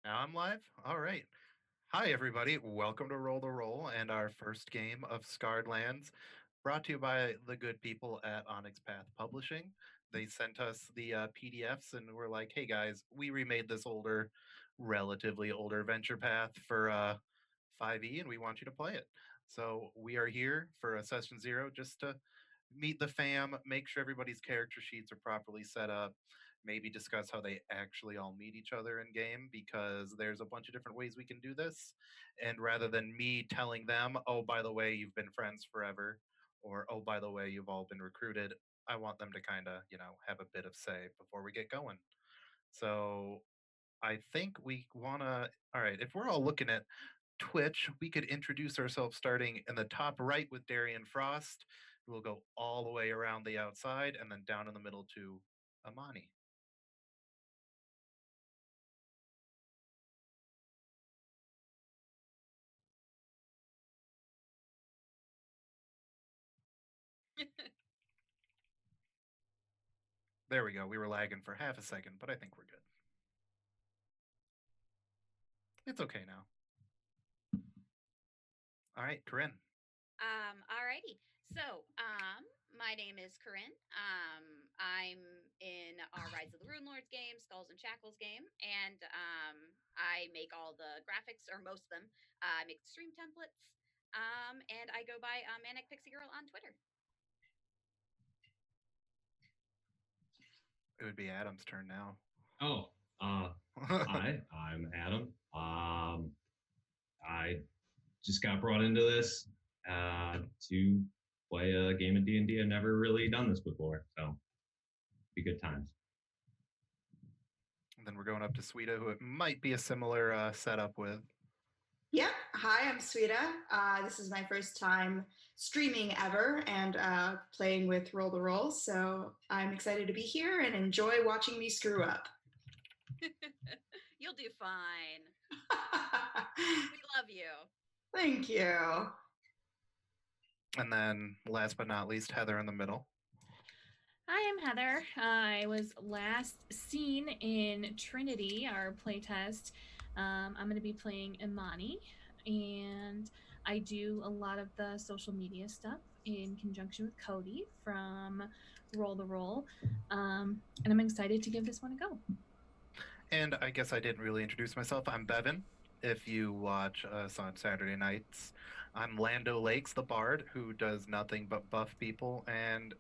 Now I'm live? All right. Hi, everybody. Welcome to Roll the Roll and our first game of Scarred Lands, brought to you by the good people at Onyx Path Publishing. They sent us the PDFs and we're like, hey guys, we remade this relatively older Venture Path for 5e and we want you to play it. So we are here for a session zero just to meet the fam, make sure everybody's character sheets are properly set up, maybe discuss how they actually all meet each other in game because there's a bunch of different ways we can do this. And rather than me telling them, oh, by the way, you've been friends forever, or oh, by the way, you've all been recruited, I want them to kind of, have a bit of say before we get going. So I think we want to, all right, if we're all looking at Twitch, we could introduce ourselves starting in the top right with Darian Frost. We'll go all the way around the outside and then down in the middle to Amani. There we go. We were lagging for half a second, but I think we're good. It's okay now. All right, Corinne. Alrighty. My name is Corinne. I'm in our Rise of the Rune Lords game, Skulls and Shackles game, and I make all the graphics, or most of them. I make the stream templates, and I go by Manic Pixie Girl on Twitter. It would be Adam's turn now. Oh, hi, I'm Adam. I just got brought into this to play a game of D&D. I've never really done this before, so be good times. And then we're going up to Sweeta, who it might be a similar setup with. Yeah, hi, I'm Sweeta. This is my first time streaming ever and playing with Roll the Roll, so I'm excited to be here and enjoy watching me screw up. You'll do fine. We love you. Thank you. And then last but not least, Heather in the middle. Hi, I'm Heather. I was last seen in Trinity, our playtest. I'm going to be playing Imani, and I do a lot of the social media stuff in conjunction with Cody from Roll the Roll, and I'm excited to give this one a go. And I guess I didn't really introduce myself. I'm Bevan. If you watch us on Saturday nights, I'm Lando Lakes, the bard, who does nothing but buff people. And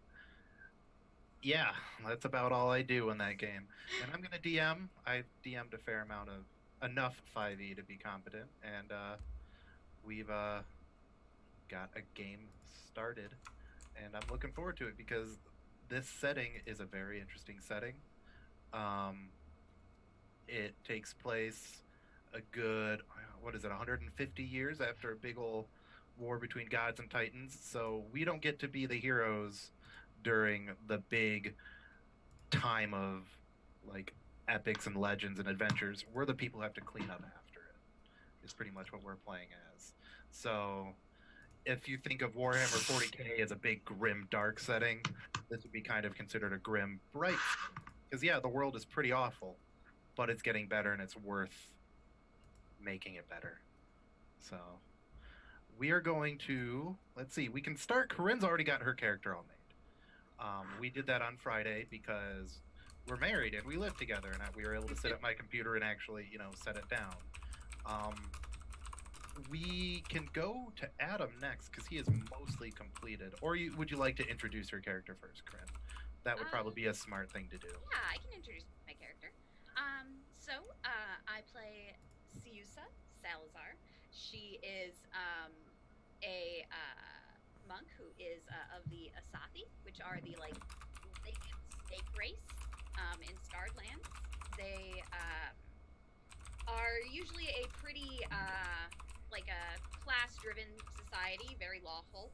yeah, that's about all I do in that game. And I'm going to DM. I've DM'd a fair amount of enough 5e to be competent. And we've got a game started. And I'm looking forward to it because this setting is a very interesting setting. It takes place a good, 150 years after a big old war between gods and titans. So we don't get to be the heroes during the big time of like epics and legends and adventures. We're the people who have to clean up after it. Is pretty much what we're playing as. So if you think of Warhammer 40k as a big grim dark setting, this would be kind of considered a grim bright. Because yeah, the world is pretty awful, but it's getting better and it's worth making it better. So we are going to, let's see, we can start. Corinne's already got her character all made. We did that on Friday because we're married and we live together, and we were able to sit at my computer and actually, set it down. We can go to Adam next because he is mostly completed. Or would you like to introduce your character first, Corinne? That would probably be a smart thing to do. Yeah, I can introduce my character. I play Siusa Salazar. She is a monk who is of the Asathi, which are the Lincoln snake race in Scarred Lands. They are usually a pretty a class-driven society, very lawful.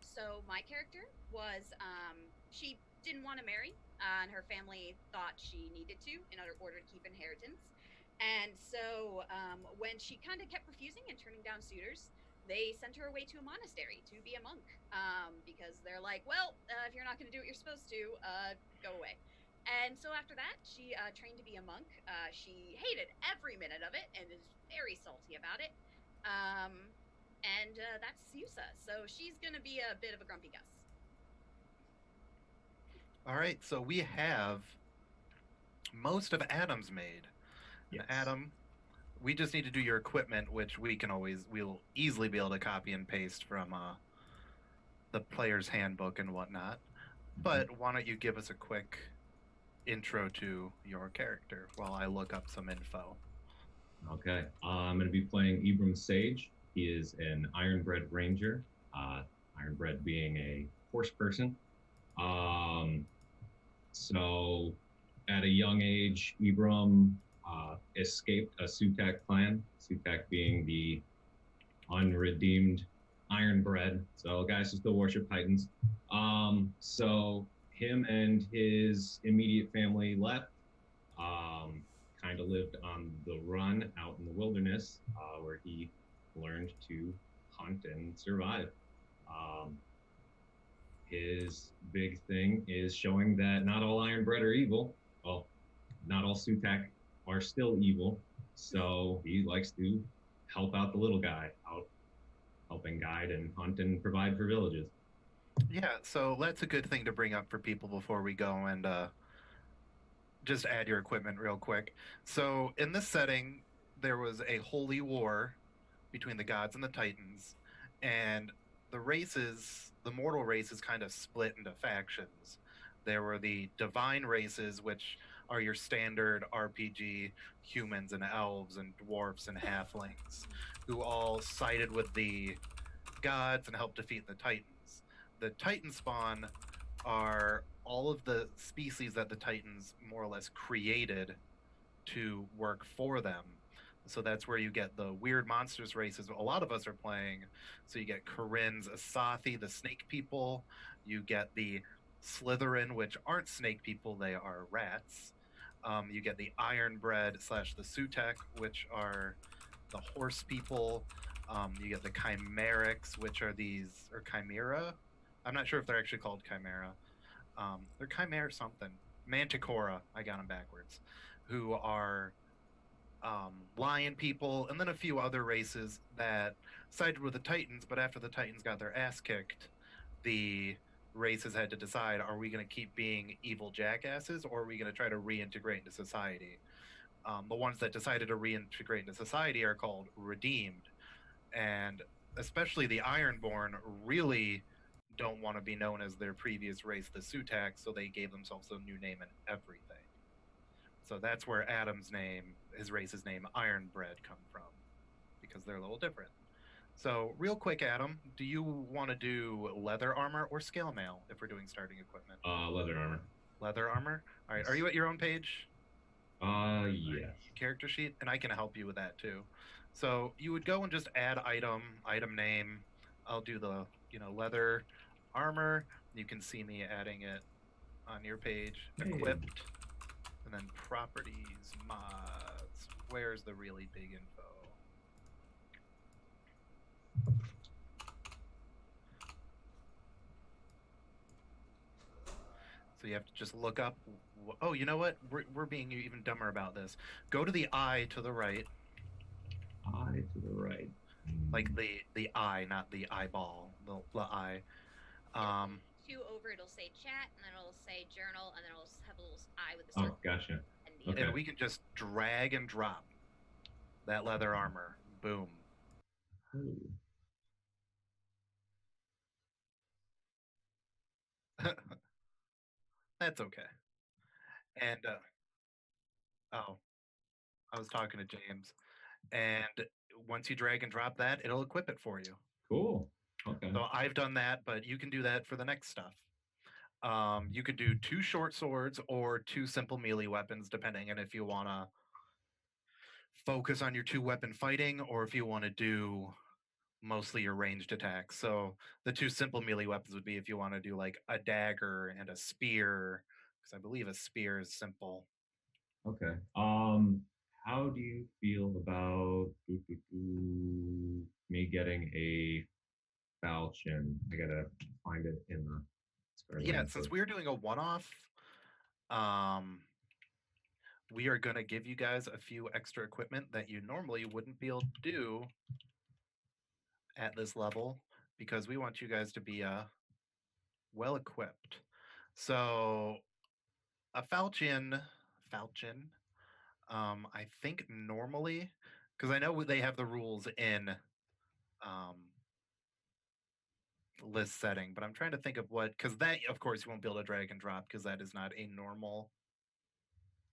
So my character was she didn't want to marry, and her family thought she needed to in order to keep inheritance. And so when she kind of kept refusing and turning down suitors, they sent her away to a monastery to be a monk because they're like, well, if you're not going to do what you're supposed to, go away. And so after that, she trained to be a monk. She hated every minute of it and is very salty about it. And that's Yusa. So she's going to be a bit of a grumpy Gus. All right, so we have most of Adam's made. Yes. Adam, we just need to do your equipment, which we'll easily be able to copy and paste from the player's handbook and whatnot. But why don't you give us a quick intro to your character while I look up some info? Okay. I'm going to be playing Ibram Sage. He is an Ironbred Ranger, Ironbred being a horse person. So at a young age, Ibram escaped a Sutak clan, Sutak being the unredeemed Ironbred. So guys who still worship Titans. So him and his immediate family left, kind of lived on the run out in the wilderness, where he learned to hunt and survive. His big thing is showing that not all Ironbred are evil. Well, not all Sutak are still evil. So he likes to help out the little guy, out helping guide and hunt and provide for villages. Yeah, so that's a good thing to bring up for people before we go and just add your equipment real quick. So in this setting, there was a holy war between the gods and the Titans, and the mortal races kind of split into factions. There were the divine races, which are your standard RPG humans and elves and dwarfs and halflings, who all sided with the gods and helped defeat the Titans. The Titan spawn are all of the species that the Titans more or less created to work for them. So that's where you get the weird monsters races a lot of us are playing. So you get Corinne's Asathi, the snake people. You get the Slytherin, which aren't snake people, they are rats. You get the Ironbred / the Sutek, which are the horse people. You get the Chimerics, which are or Chimera. I'm not sure if they're actually called Chimera. They're Chimera something. Manticora, I got them backwards, who are lion people, and then a few other races that sided with the Titans, but after the Titans got their ass kicked, the races had to decide, are we going to keep being evil jackasses, or are we going to try to reintegrate into society? The ones that decided to reintegrate into society are called redeemed, and especially the Ironborn really don't want to be known as their previous race, the Sutak, so they gave themselves a new name and everything. So that's where Adam's name, his race's name, Ironbred, come from, because they're a little different. So real quick, Adam, do you want to do leather armor or scale mail if we're doing starting equipment? Leather armor. Leather armor? All right, are you at your own page? Yeah. Character sheet, and I can help you with that too. So you would go and just add item name. I'll do the leather armor. You can see me adding it on your page. Equipped, and then properties, mods. Where's the really big info? So you have to just look up. Oh, you know what? We're being even dumber about this. Go to the eye to the right. Eye to the right. Like the eye, not the eyeball. The eye. Two over, it'll say chat, and then it'll say journal, and then it'll have a little eye with the circle. Oh, gotcha. Okay. And we can just drag and drop that leather armor. Boom. Ooh. That's okay. And I was talking to James, and once you drag and drop that, it'll equip it for you. Cool. Okay. So I've done that, but you can do that for the next stuff. You could do 2 short swords or 2 simple melee weapons, depending on if you want to focus on your 2-weapon fighting or if you want to do mostly your ranged attacks. So the 2 simple melee weapons would be if you want to do like a dagger and a spear, because I believe a spear is simple. Okay. How do you feel about me getting a falchion? I gotta find it in the. Yeah, since we're doing a one-off, we are going to give you guys a few extra equipment that you normally wouldn't be able to do at this level because we want you guys to be well equipped. So a falchion, I think normally, because I know they have the rules in list setting, but I'm trying to think of what, because that, of course, you won't be able to drag and drop because that is not a normal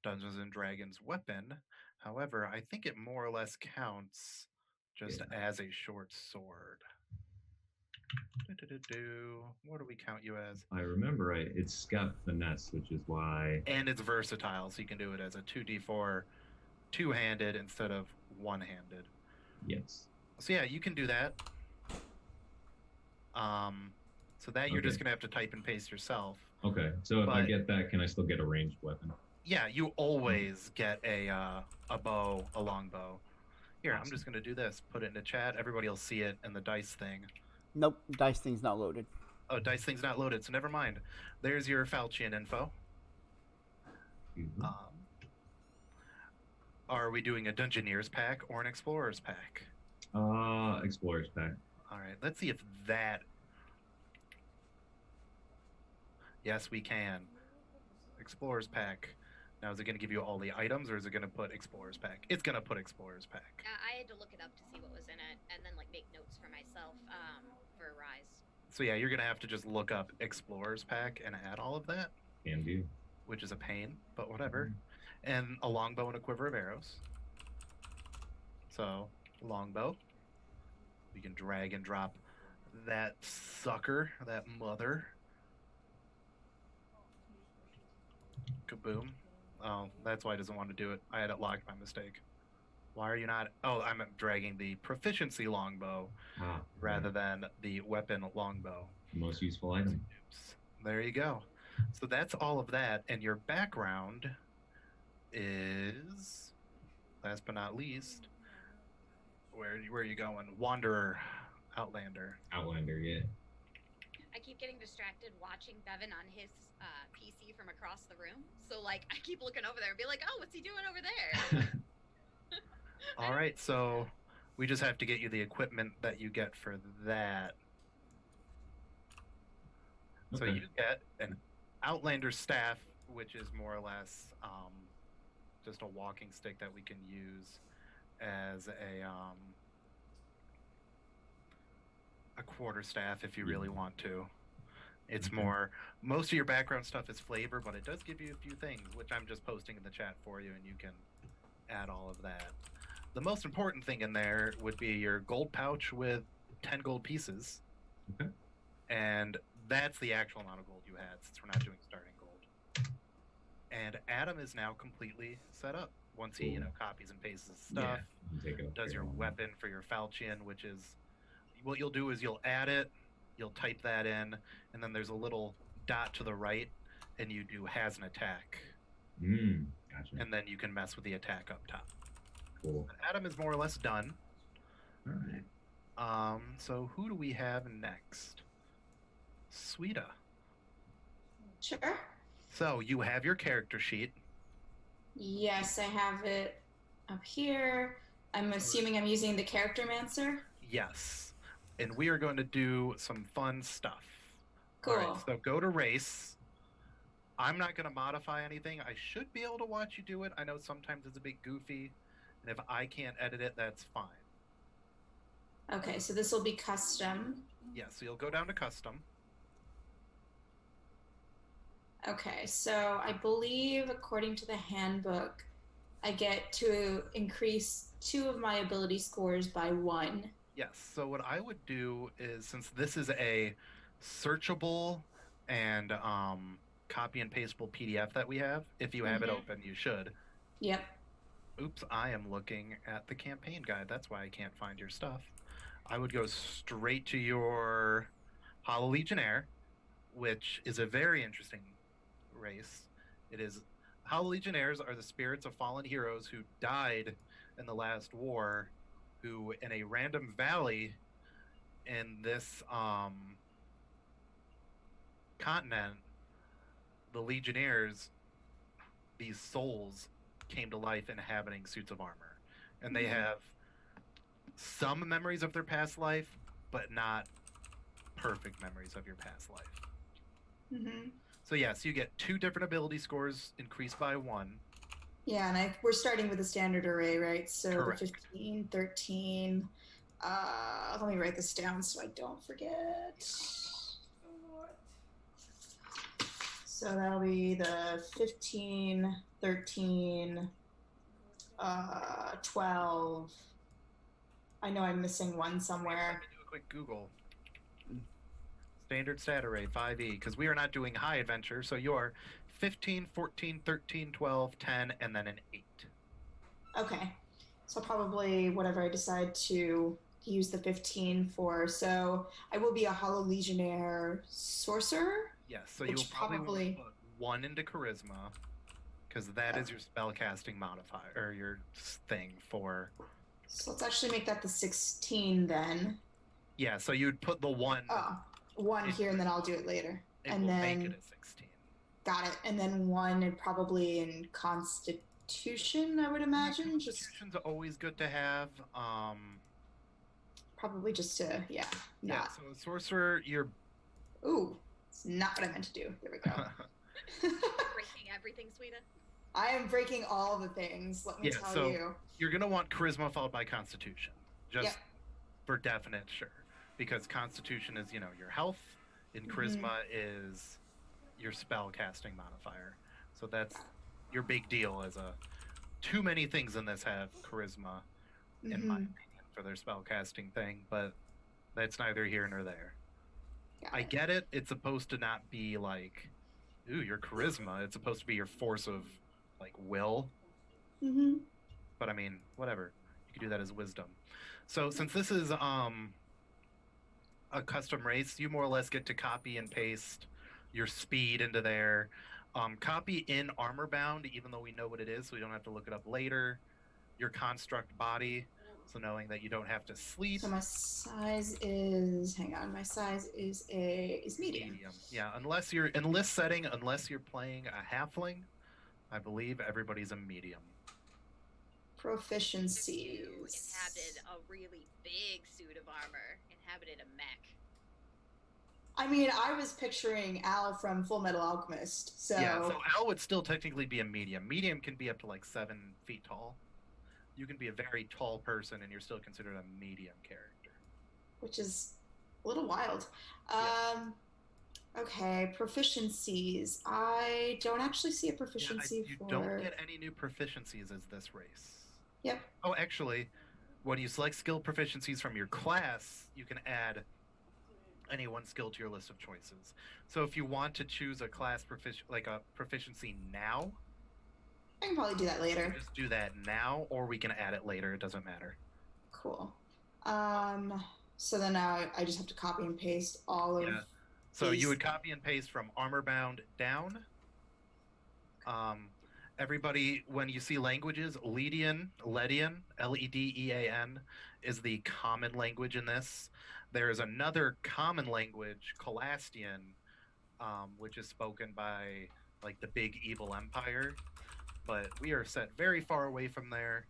Dungeons and Dragons weapon. However, I think it more or less counts just as a short sword. What do we count you as? I remember right. It's got finesse, which is why. And it's versatile, so you can do it as a 2d4 two-handed instead of one-handed. Yes. So yeah, you can do that. So that you're just gonna have to type and paste yourself. Okay. So if I get that, can I still get a ranged weapon? Yeah, you always get a bow, a long bow. Here, awesome. I'm just gonna do this. Put it in the chat. Everybody will see it in the dice thing. Nope, dice thing's not loaded. Oh, dice thing's not loaded, so never mind. There's your falchion info. Are we doing a Dungeoneer's pack or an Explorer's pack? Explorer's pack. All right, let's see if that... Yes, we can. Explorer's pack. Now, is it going to give you all the items, or is it going to put Explorer's pack? It's going to put Explorer's pack. I had to look it up to see what was in it, and then make notes for myself for Rise. So yeah, you're going to have to just look up Explorer's pack and add all of that. Can do. Which is a pain, but whatever. And a longbow and a quiver of arrows. So, longbow. We can drag and drop that sucker, that mother. Kaboom. Oh, that's why it doesn't want to do it. I had it locked by mistake. Why are you not... Oh, I'm dragging the proficiency longbow rather than the weapon longbow. Most useful item. Oops. There you go. So that's all of that. And your background is, last but not least, where are you going? Wanderer, Outlander. Outlander, yeah. I keep getting distracted watching Bevan on his PC from across the room. So, I keep looking over there and be like, oh, what's he doing over there? All right, so we just have to get you the equipment that you get for that. Okay. So you get an Outlander staff, which is more or less just a walking stick that we can use as a quarterstaff if you really want to. It's more, most of your background stuff is flavor, but it does give you a few things, which I'm just posting in the chat for you, and you can add all of that. The most important thing in there would be your gold pouch with 10 gold pieces. Okay. And that's the actual amount of gold you had, since we're not doing starting gold. And Adam is now completely set up. Once he, copies and pastes his stuff, does your weapon for your falchion, which is, what you'll do is you'll add it, you'll type that in, and then there's a little dot to the right, and you do has an attack. Gotcha. And then you can mess with the attack up top. Cool. Adam is more or less done. All right. So who do we have next? Sweeta. Sure. So you have your character sheet. Yes, I have it up here. I'm assuming I'm using the Charactermancer. Yes. And we are going to do some fun stuff. Cool. All right, so go to race. I'm not going to modify anything. I should be able to watch you do it. I know sometimes it's a bit goofy. And if I can't edit it, that's fine. Okay, so this will be custom. Yeah, so you'll go down to custom. Okay, so I believe according to the handbook, I get to increase 2 of my ability scores by 1. Yes, so what I would do is, since this is a searchable and copy and pastable PDF that we have, if you have it open, you should. Yep. Oops, I am looking at the campaign guide. That's why I can't find your stuff. I would go straight to your Hollow Legionnaire, which is a very interesting race. It is, Hollow Legionnaires are the spirits of fallen heroes who died in the last war, who in a random valley in this continent, the Legionnaires these souls came to life inhabiting suits of armor, and they have some memories of their past life, but not perfect memories of your past life. Mm-hmm. So yes, you get 2 different ability scores increased by 1. Yeah, and we're starting with a standard array, right? So Correct. the 15, 13. Let me write this down so I don't forget. So that'll be the 15, 13, 12. I know I'm missing one somewhere. Let me do a quick Google. Standard stat array 5e, because we are not doing high adventure, so you're 15, 14, 13, 12, 10, and then an 8. Okay. So probably whatever I decide to use the 15 for. So I will be a Hollow Legionnaire Sorcerer. Yes, so you will probably put 1 into Charisma, because that is your spellcasting modifier, or your thing for... So let's actually make that the 16 then. Yeah, so you'd put the 1... Oh, 1 here, and then I'll do it later. And then make it a 16. Got it. And then 1 and probably in Constitution, I would imagine. Constitution's always good to have. Probably just to, yeah, so a sorcerer, you're... Ooh, it's not what I meant to do. There we go. Breaking everything, Sweeta. I am breaking all the things, let me tell you. You're going to want Charisma followed by Constitution. Just for definite sure. Because Constitution is, your health, and Charisma is your spell casting modifier. So that's your big deal as a... Too many things in this have Charisma, in my opinion, for their spell casting thing, but that's neither here nor there. I get it. It's supposed to not be like, ooh, your Charisma. It's supposed to be your force of, like, will. But I mean, whatever. You can do that as wisdom. So since this is a custom race, you more or less get to copy and paste your speed into there. Copy in armor bound, even though we know what it is, so we don't have to look it up later. Your construct body, so knowing that you don't have to sleep. So my size is, hang on, my size is medium. Yeah, unless you're in list setting, unless you're playing a halfling, I believe everybody's a medium. Proficiencies. You inhabited a really big suit of armor, inhabited a mech. I mean, I was picturing Al from Full Metal Alchemist, so... Yeah, so Al would still technically be a medium. Medium can be up to like 7 feet tall. You can be a very tall person and you're still considered a medium character. Which is a little wild. Okay, proficiencies. I don't actually see a proficiency you for... You don't get any new proficiencies as this race. Yep. Oh, actually, when you select skill proficiencies from your class, you can add any one skill to your list of choices. So if you want to choose a class proficiency now, I can probably do that later. Just do that now, or we can add it later. It doesn't matter. Cool. So then now I just have to copy and paste all of... Yeah. So you would copy and paste from armor bound down. Everybody, when you see languages, Ledian, Ledean, is the common language in this. There is another common language, Colastian, which is spoken by like the big evil empire. But we are set very far away from there.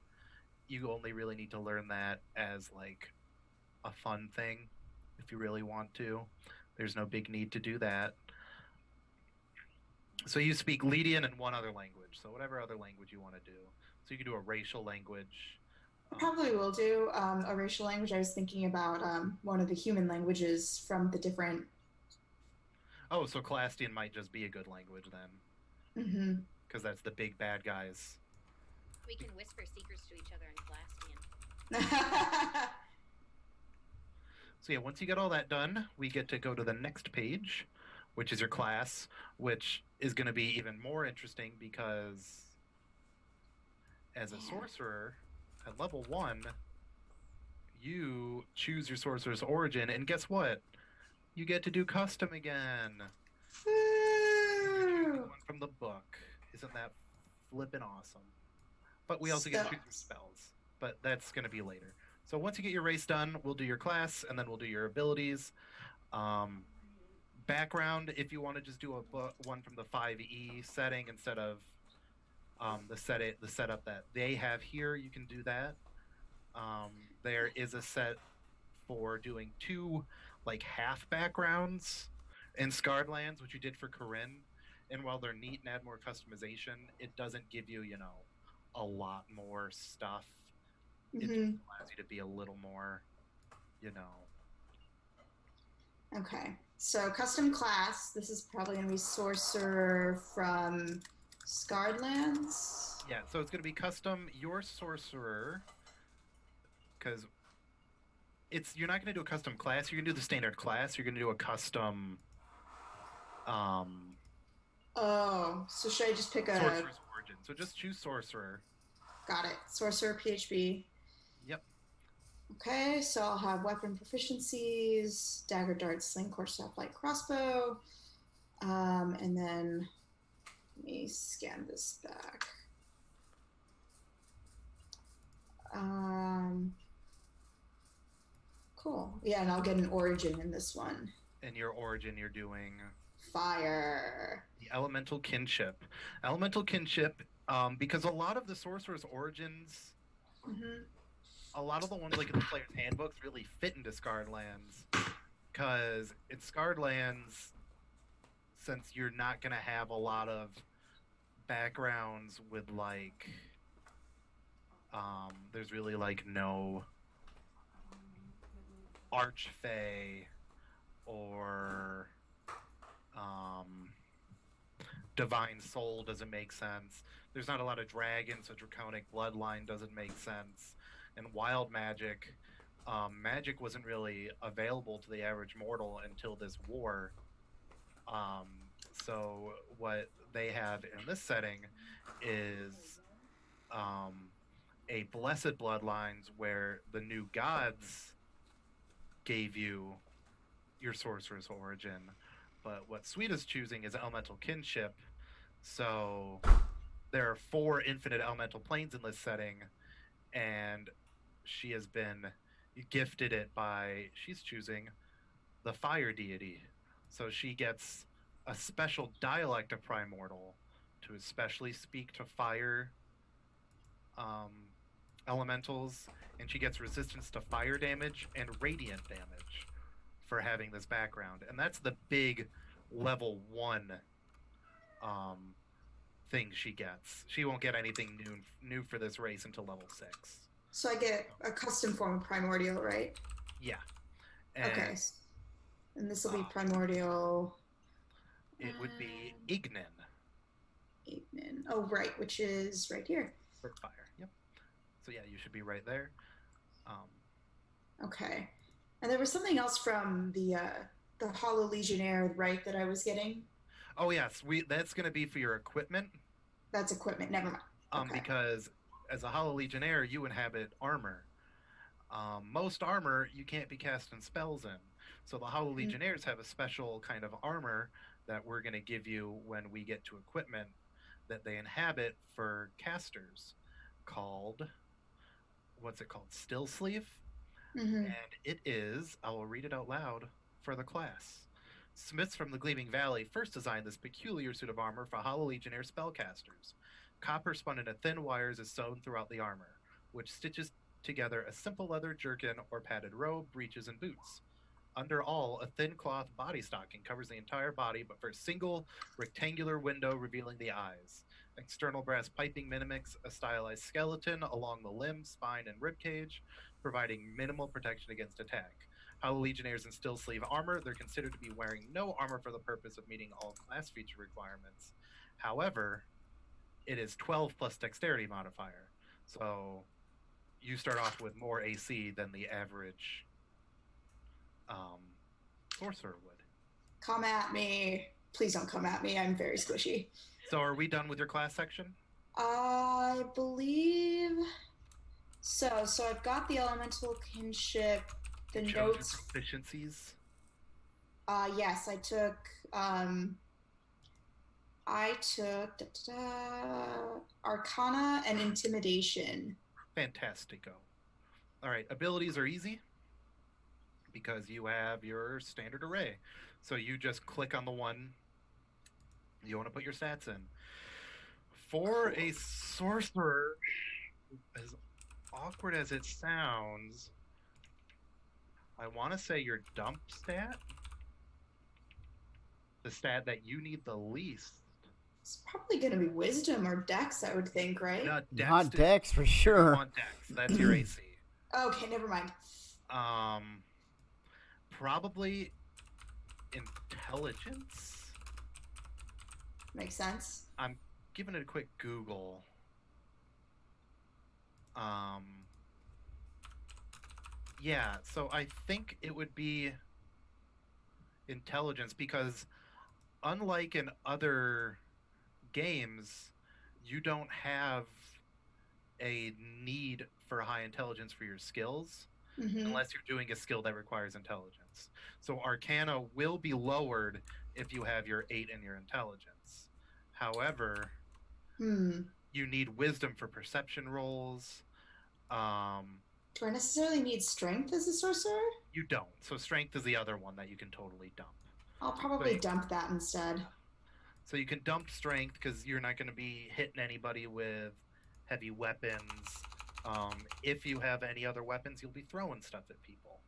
You only really need to learn that as like a fun thing if you really want to. There's no big need to do that. So you speak Ledian and one other language. So whatever other language you want to do. So you can do a racial language. Probably will do a racial language. I was thinking about one of the human languages from the different... Oh, so Colastian might just be a good language then. Mm-hmm. Because that's the big bad guys. We can whisper secrets to each other in Colastian. So yeah, once you get all that done, we get to go to the next page, which is your class, which is going to be even more interesting because as a sorcerer at level 1, you choose your sorcerer's origin, and guess what? You get to do custom again. One from the book. Isn't that flippin' awesome? But we also get to choose your spells. But that's going to be later. So once you get your race done, we'll do your class, and then we'll do your abilities. Background, if you want to just do one from the 5e setting instead of the setup that they have here, you can do that. There is a set for doing 2 like half backgrounds in Scarred Lands, which you did for Corinne. And while they're neat and add more customization, it doesn't give you, a lot more stuff. It just allows you to be a little more, Okay, so custom class. This is probably going to be sorcerer from Scarred Lands. Yeah, so it's going to be custom your sorcerer, because you're not going to do a custom class. You're going to do the standard class. You're going to do a custom. Oh, so should I just pick a sorcerer's origin? So just choose sorcerer. Got it. Sorcerer PHB. Yep. Okay, so I'll have weapon proficiencies: dagger, dart, sling, quarterstaff, light crossbow, and then let me scan this back. Cool. Yeah, and I'll get an origin in this one. In your origin, you're doing fire. The elemental kinship. Elemental kinship, because a lot of the sorcerer's origins, a lot of the ones like in the player's handbooks really fit into Scarred Lands. Because in Scarred Lands, since you're not going to have a lot of backgrounds with like, there's really like no Archfey or Divine Soul doesn't make sense. There's not a lot of dragons, so Draconic Bloodline doesn't make sense. And Wild Magic, magic wasn't really available to the average mortal until this war. So what they have in this setting is a Blessed Bloodlines where the new gods gave you your sorcerer's origin. But what Sweet is choosing is elemental kinship. So there are 4 infinite elemental planes in this setting, and she has been gifted it by, she's choosing the fire deity. So she gets a special dialect of Primordial to especially speak to fire elementals, and she gets resistance to fire damage and radiant damage for having this background. And that's the big level 1 thing she gets. She won't get anything new for this race until level 6. So I get a custom form of Primordial, right? Yeah. And okay. And this will be Primordial. It would be Ignin. Ignin. Oh, right, which is right here. For fire, yep. So yeah, you should be right there. Okay. And there was something else from the Hollow Legionnaire, right, that I was getting? Oh yes, that's going to be for your equipment. That's equipment. Never mind. Okay. Because as a Hollow Legionnaire, you inhabit armor. Most armor you can't be casting spells in. So the Hollow Legionnaires have a special kind of armor that we're going to give you when we get to equipment that they inhabit for casters called, what's it called? Still Sleeve? And it is, I will read it out loud for the class. Smiths from the Gleaming Valley first designed this peculiar suit of armor for Hollow Legionnaire spellcasters. Copper spun into thin wires is sewn throughout the armor, which stitches together a simple leather jerkin or padded robe, breeches, and boots. Under all, a thin cloth body stocking covers the entire body, but for a single rectangular window revealing the eyes. External brass piping mimics a stylized skeleton along the limb, spine, and ribcage, providing minimal protection against attack. Hollow Legionnaires in still sleeve armor, they're considered to be wearing no armor for the purpose of meeting all class feature requirements. However, it is 12 plus dexterity modifier. So you start off with more AC than the average sorcerer would. Come at me. Please don't come at me. I'm very squishy. So are we done with your class section? I believe so. So I've got the elemental kinship, the notes. Proficiencies? Yes, I took Arcana and Intimidation. Fantastico. All right, abilities are easy because you have your standard array. So you just click on the one you want to put your stats in. For a sorcerer, as awkward as it sounds, I want to say your dump stat, the stat that you need the least. It's probably going to be wisdom or dex, I would think, right? No, Not Dex for sure. On Dex. That's your AC. Okay, never mind. Probably intelligence. Makes sense. I'm giving it a quick Google. Yeah, so I think it would be intelligence because unlike in other games, you don't have a need for high intelligence for your skills unless you're doing a skill that requires intelligence. So Arcana will be lowered if you have your 8 in your intelligence. However, you need wisdom for perception rolls. Do I necessarily need strength as a sorcerer? You don't. So strength is the other one that you can totally dump. I'll probably dump that instead. So you can dump strength because you're not going to be hitting anybody with heavy weapons. If you have any other weapons, you'll be throwing stuff at people.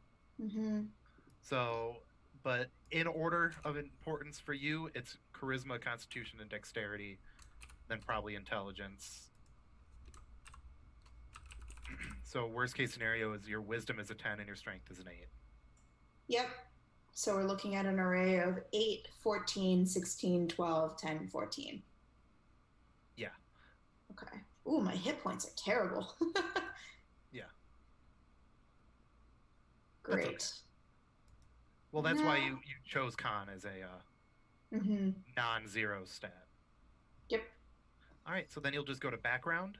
So, but in order of importance for you, it's charisma, constitution, and dexterity, then probably intelligence. So worst case scenario is your wisdom is a 10 and your strength is an 8. Yep. So we're looking at an array of 8, 14, 16, 12, 10, 14. Yeah. Okay. Ooh, my hit points are terrible. Yeah. Great. Okay. Well, that's why you chose con as a non-zero stat. Yep. All right, so then you'll just go to background.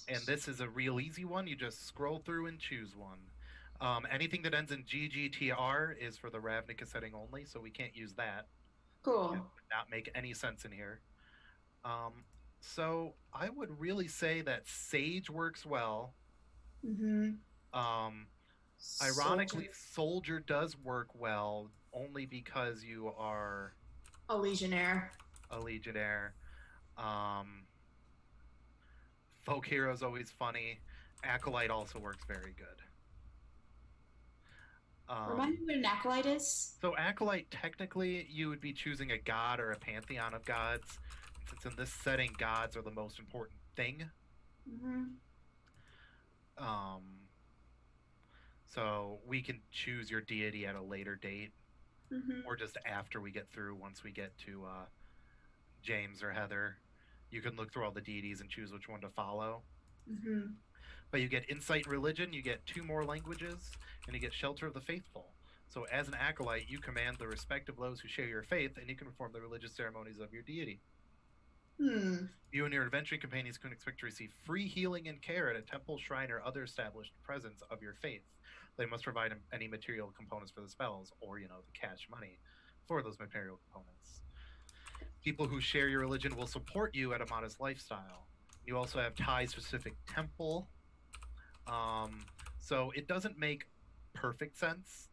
And this is a real easy one. You just scroll through and choose one. Anything that ends in GGTR is for the Ravnica setting only, so we can't use that. Cool. It would not make any sense in here. So I would really say that Sage works well. Ironically, Soldier does work well only because you are a Legionnaire. Folk Hero is always funny. Acolyte also works very good. Remind me what an Acolyte is? So Acolyte, technically, you would be choosing a god or a pantheon of gods. Since in this setting, gods are the most important thing. So we can choose your deity at a later date. Or just after we get through, once we get to James or Heather. You can look through all the deities and choose which one to follow. But you get Insight and Religion, you get 2 more languages, and you get Shelter of the Faithful. So as an acolyte, you command the respect of those who share your faith, and you can perform the religious ceremonies of your deity. You and your adventuring companions can expect to receive free healing and care at a temple, shrine, or other established presence of your faith. They must provide any material components for the spells, or, the cash money for those material components. People who share your religion will support you at a modest lifestyle. You also have ties to a specific temple. So it doesn't make perfect sense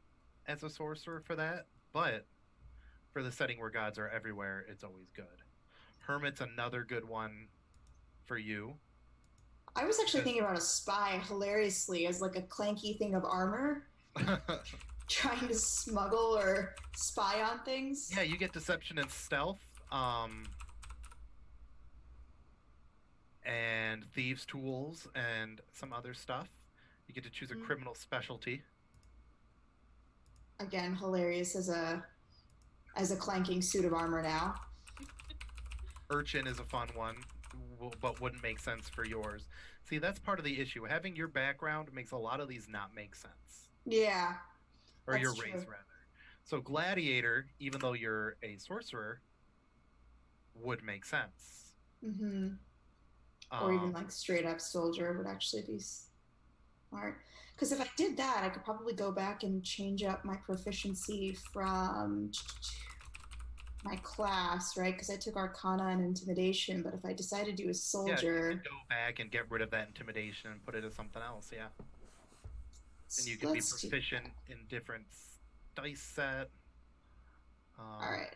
as a sorcerer for that, but for the setting where gods are everywhere, it's always good. Hermit's another good one for you. I was actually thinking about a spy hilariously as like a clanky thing of armor. Trying to smuggle or spy on things. Yeah, you get deception and stealth. And thieves' tools and some other stuff. You get to choose a criminal specialty. Again, hilarious as a clanking suit of armor now. Urchin is a fun one, but wouldn't make sense for yours. See, that's part of the issue. Having your background makes a lot of these not make sense. Yeah. Or your race, rather. So Gladiator, even though you're a sorcerer, would make sense. Or even like straight up soldier would actually be smart. Because if I did that, I could probably go back and change up my proficiency from my class, right? Because I took Arcana and Intimidation, but if I decide to do a soldier... Yeah, you could go back and get rid of that Intimidation and put it as something else, yeah. And you could be proficient in different dice set. Alright.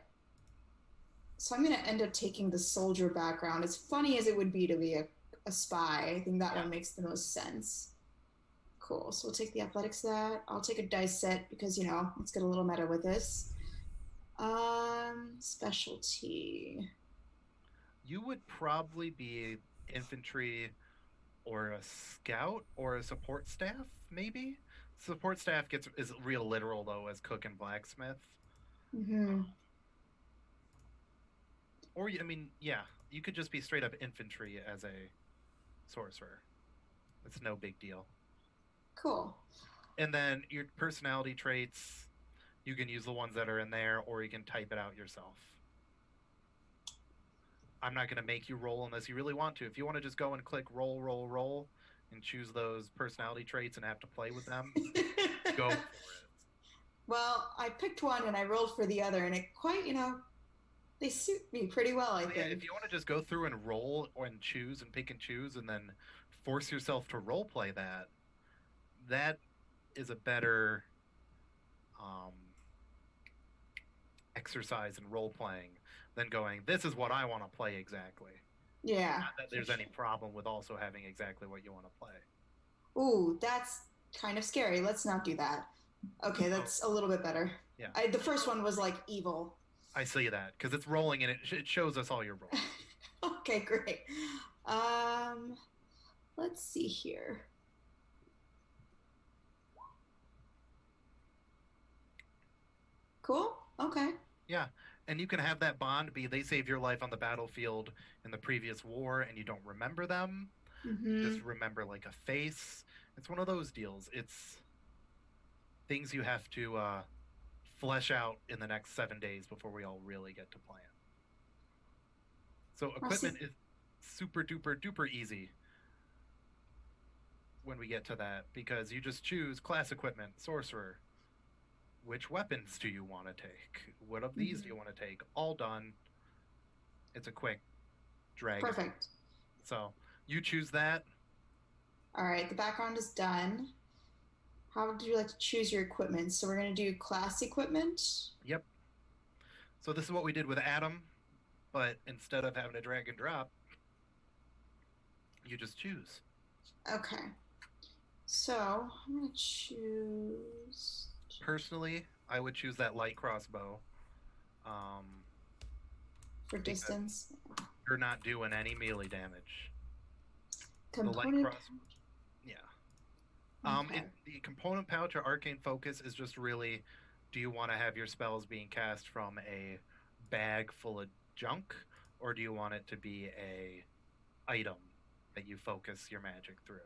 So I'm going to end up taking the soldier background. As funny as it would be to be a spy, I think that one makes the most sense. Cool. So we'll take the athletics that. I'll take a dice set because, let's get a little meta with this. Specialty. You would probably be infantry or a scout or a support staff, maybe. Support staff is real literal though as cook and blacksmith. Mm-hmm. Or I mean, yeah, you could just be straight up infantry as a sorcerer. It's no big deal. Cool. And then your personality traits, you can use the ones that are in there, or you can type it out yourself. I'm not going to make you roll unless you really want to. If you want to just go and click roll, roll, roll, and choose those personality traits and have to play with them, go for it. Well, I picked one and I rolled for the other, and it quite, they suit me pretty well, I think. Yeah, if you want to just go through and roll and choose and pick and choose and then force yourself to role play that is a better exercise in role playing than going, this is what I want to play exactly. Yeah. Not that there's any problem with also having exactly what you want to play. Ooh, that's kind of scary. Let's not do that. Okay, that's a little bit better. Yeah. The first one was like evil. I see that because it's rolling and it shows us all your rolls. Okay, great. Let's see here. Cool. Okay. Yeah, and you can have that bond be they saved your life on the battlefield in the previous war and you don't remember them. Mm-hmm. Just remember like a face. It's one of those deals. It's things you have to flesh out in the next 7 days before we all really get to plan. So equipment is super duper duper easy when we get to that because you just choose class equipment, sorcerer. Which weapons do you want to take? What of these do you want to take? All done. It's a quick drag. Perfect. So you choose that. All right, the background is done. How would you like to choose your equipment? So we're going to do class equipment. Yep. So this is what we did with Adam, but instead of having to drag and drop, you just choose. Okay. So I'm going to choose... Personally, I would choose that light crossbow. For distance. You're not doing any melee damage. Component. Yeah. Okay. The component pouch or arcane focus is just really, do you want to have your spells being cast from a bag full of junk, or do you want it to be a item that you focus your magic through?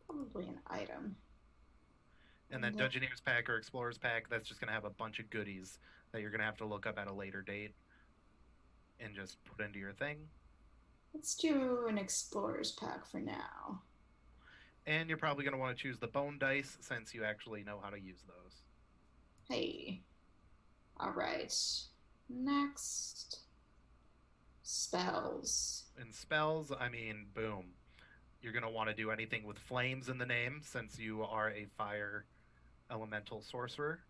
Probably an item. And then Dungeoneer's pack or Explorer's pack, that's just going to have a bunch of goodies that you're going to have to look up at a later date and just put into your thing. Let's do an Explorer's pack for now. And you're probably going to want to choose the bone dice since you actually know how to use those. Hey. All right. Next. Spells. In spells, I mean, boom. You're going to want to do anything with flames in the name since you are a fire elemental sorcerer.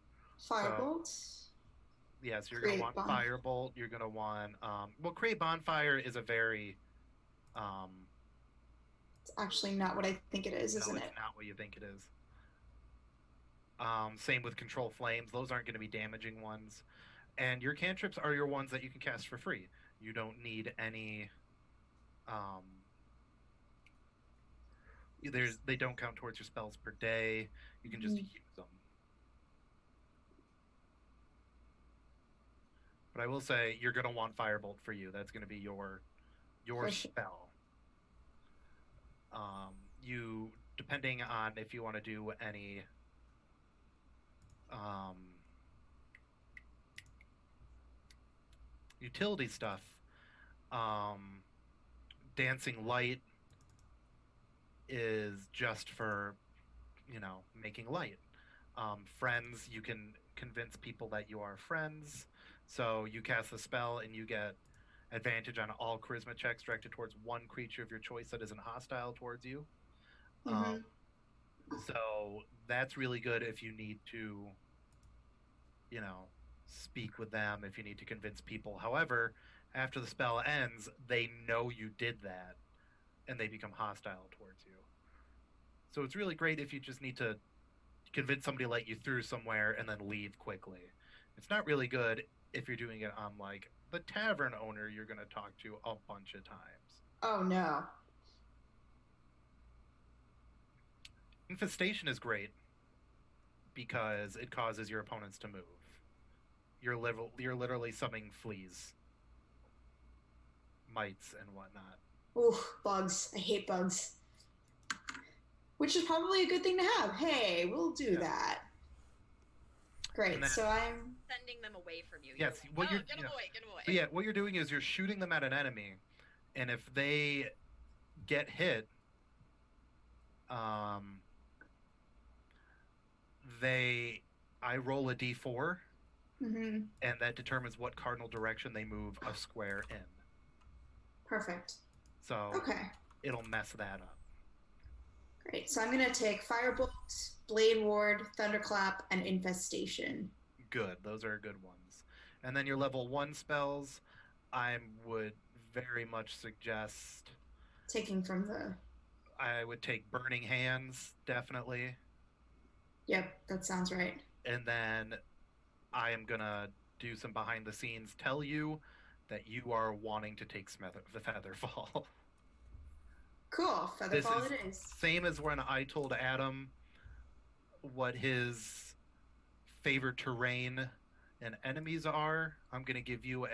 Firebolt. So, yes, you're going to want Firebolt. You're going to want... Create Bonfire is a very... It's actually not what I think it is, isn't it? It's not what you think it is. Same with Control Flames. Those aren't going to be damaging ones. And your cantrips are your ones that you can cast for free. You don't need any... they don't count towards your spells per day. You can just use them. But I will say you're going to want Firebolt for you. That's going to be your spell. You, depending on if you want to do any utility stuff, Dancing Light is just for, making light. Friends, you can convince people that you are friends. So you cast the spell and you get advantage on all charisma checks directed towards one creature of your choice that isn't hostile towards you. So that's really good if you need to, speak with them, if you need to convince people. However, after the spell ends, they know you did that and they become hostile towards you. So it's really great if you just need to convince somebody to let you through somewhere and then leave quickly. It's not really good if you're doing it on like the tavern owner you're going to talk to a bunch of times. Oh no. Infestation is great because it causes your opponents to move. You're literally summoning fleas, mites, and whatnot. Ooh, bugs. I hate bugs. Which is probably a good thing to have. Hey, we'll do that. Great. Then, so I'm sending them away from you. Yes. Like, get them away. Get them away. Yeah. What you're doing is you're shooting them at an enemy, and if they get hit, I roll a d4, and that determines what cardinal direction they move a square in. Perfect. So okay, it'll mess that up. Great. So I'm going to take Firebolt, Blade Ward, Thunderclap, and Infestation. Good. Those are good ones. And then your level 1 spells, I would very much suggest... Taking from the... I would take Burning Hands, definitely. Yep, that sounds right. And then I am going to do some behind the scenes, tell you that you are wanting to take the Featherfall. Cool. Featherfall it is. Same as when I told Adam what his favorite terrain and enemies are. I'm going to give you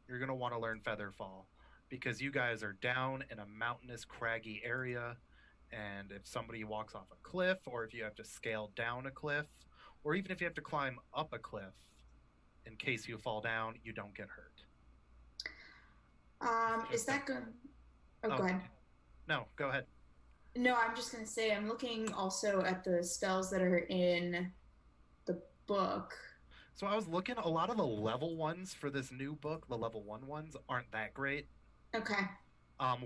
you're going to want to learn Featherfall because you guys are down in a mountainous, craggy area. And if somebody walks off a cliff, or if you have to scale down a cliff, or even if you have to climb up a cliff, in case you fall down, you don't get hurt. Is that good? Oh, go ahead. No, go ahead. No, I'm just going to say I'm looking also at the spells that are in the book. So I was looking, a lot of the level ones for this new book, the level 1 ones, aren't that great. Okay.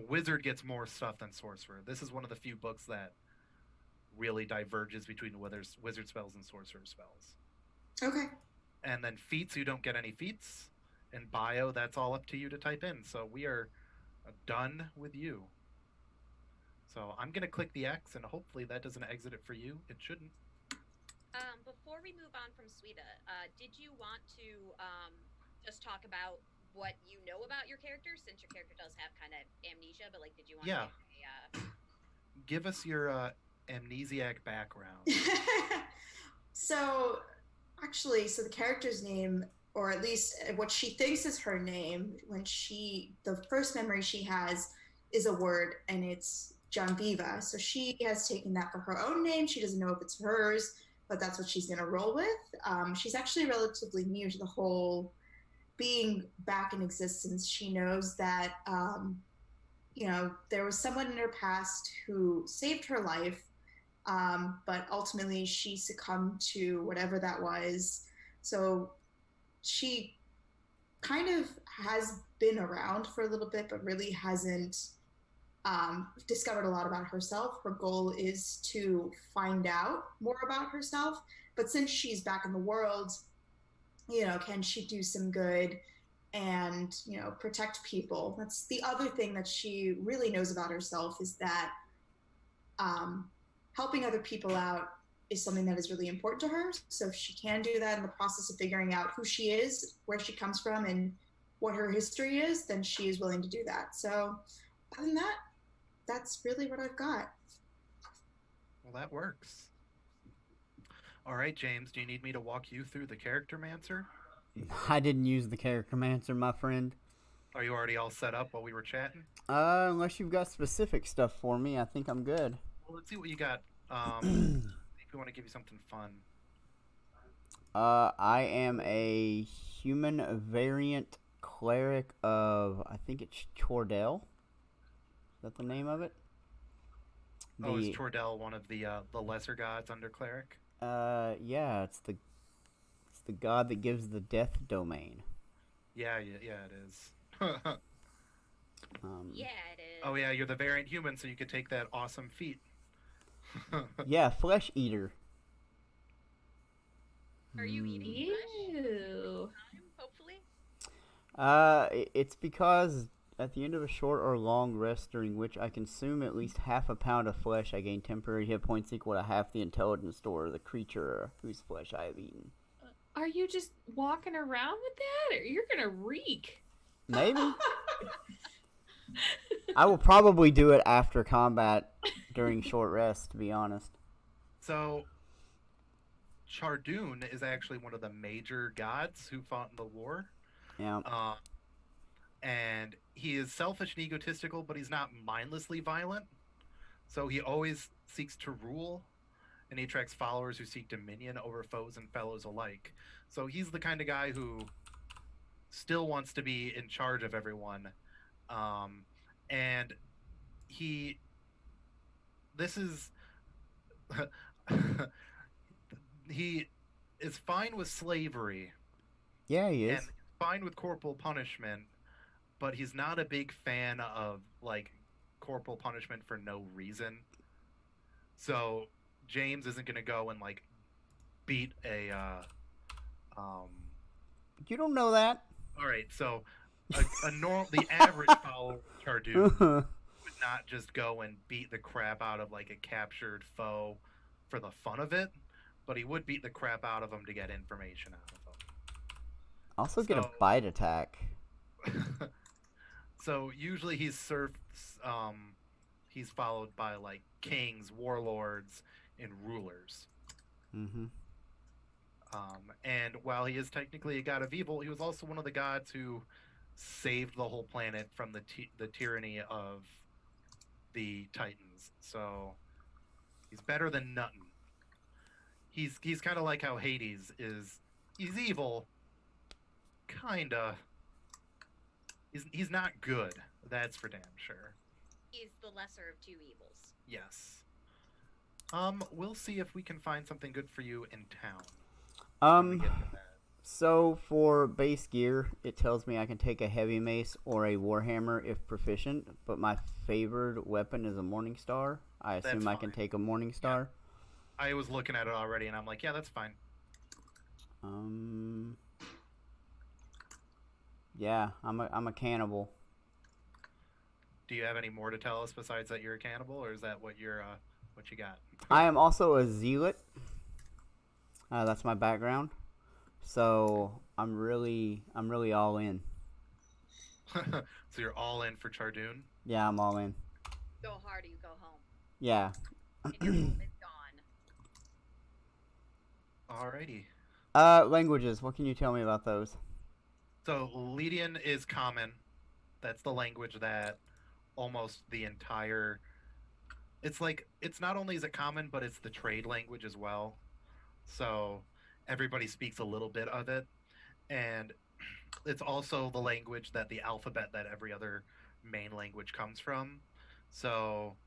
Wizard gets more stuff than Sorcerer. This is one of the few books that really diverges between wizard spells and sorcerer spells. Okay. And then feats, you don't get any feats. And bio, that's all up to you to type in. So we are done with you. So I'm going to click the X, and hopefully that doesn't exit it for you. It shouldn't. Before we move on from Suida, did you want to just talk about what you know about your character, since your character does have kind of amnesia, but like, did you want to give us your amnesiac background? So the character's name, or at least what she thinks is her name, the first memory she has is a word, and it's Janviva. So she has taken that for her own name. She doesn't know if it's hers, but that's what she's going to roll with. She's actually relatively new to the whole being back in existence. She knows that, there was someone in her past who saved her life, but ultimately she succumbed to whatever that was. So she kind of has been around for a little bit, but really hasn't discovered a lot about herself. Her goal is to find out more about herself. But since she's back in the world, can she do some good and, protect people? That's the other thing that she really knows about herself, is that helping other people out is something that is really important to her. So if she can do that in the process of figuring out who she is, where she comes from, and what her history is, then she is willing to do that. So other than that, that's really what I've got. Well, that works. All right, James, do you need me to walk you through the Character Mancer? I didn't use the Character Mancer, my friend. Are you already all set up while we were chatting? Unless you've got specific stuff for me, I think I'm good. Well, let's see what you got. If we want to give you something fun. I am a human variant cleric of, I think it's Chordell. Is that the name of it? Is Chordell one of the lesser gods under cleric? Yeah, it's the god that gives the death domain. Yeah, it is. Yeah, it is. Oh yeah, you're the variant human, so you could take that awesome feat. Yeah, flesh eater. Are you eating flesh? Ooh. Hopefully. It's because at the end of a short or long rest during which I consume at least half a pound of flesh, I gain temporary hit points equal to half the intelligence score of the creature whose flesh I have eaten. Are you just walking around with that? Or you're gonna reek. Maybe. I will probably do it after combat during short rest, to be honest. So, Chardoon is actually one of the major gods who fought in the war. Yeah. And he is selfish and egotistical, but he's not mindlessly violent. So he always seeks to rule, and he attracts followers who seek dominion over foes and fellows alike. So he's the kind of guy who still wants to be in charge of everyone. And this is, he is fine with slavery. Yeah, he is. And fine with corporal punishment, but he's not a big fan of like corporal punishment for no reason. So James isn't going to go and like beat a You don't know that. all right, so the average follower of Chardoon would not just go and beat the crap out of like a captured foe for the fun of it, but he would beat the crap out of them to get information out of them. Also get a bite attack. So usually he's followed by like kings, warlords, and rulers. Mm-hmm. And while he is technically a god of evil, he was also one of the gods who saved the whole planet from the tyranny of the Titans. So he's better than nothing. He's kind of like how Hades is. He's evil, kinda. He's not good. That's for damn sure. He's the lesser of two evils. Yes. We'll see if we can find something good for you in town. So for base gear, it tells me I can take a heavy mace or a warhammer if proficient, but my favored weapon is a morning star. I assume I can take a morning star. Yeah. I was looking at it already, and I'm like, yeah, that's fine. Yeah, I'm a cannibal. Do you have any more to tell us besides that you're a cannibal, or is that what you got? I am also a zealot. That's my background. So I'm really all in. So you're all in for Chardoon? Yeah, I'm all in. Go hard or you go home. Yeah. And your home is gone. Alrighty. Languages. What can you tell me about those? So Lydian is common. That's the language that almost the entire. It's not only is it common, but it's the trade language as well. So everybody speaks a little bit of it, and it's also the language that the alphabet that every other main language comes from. So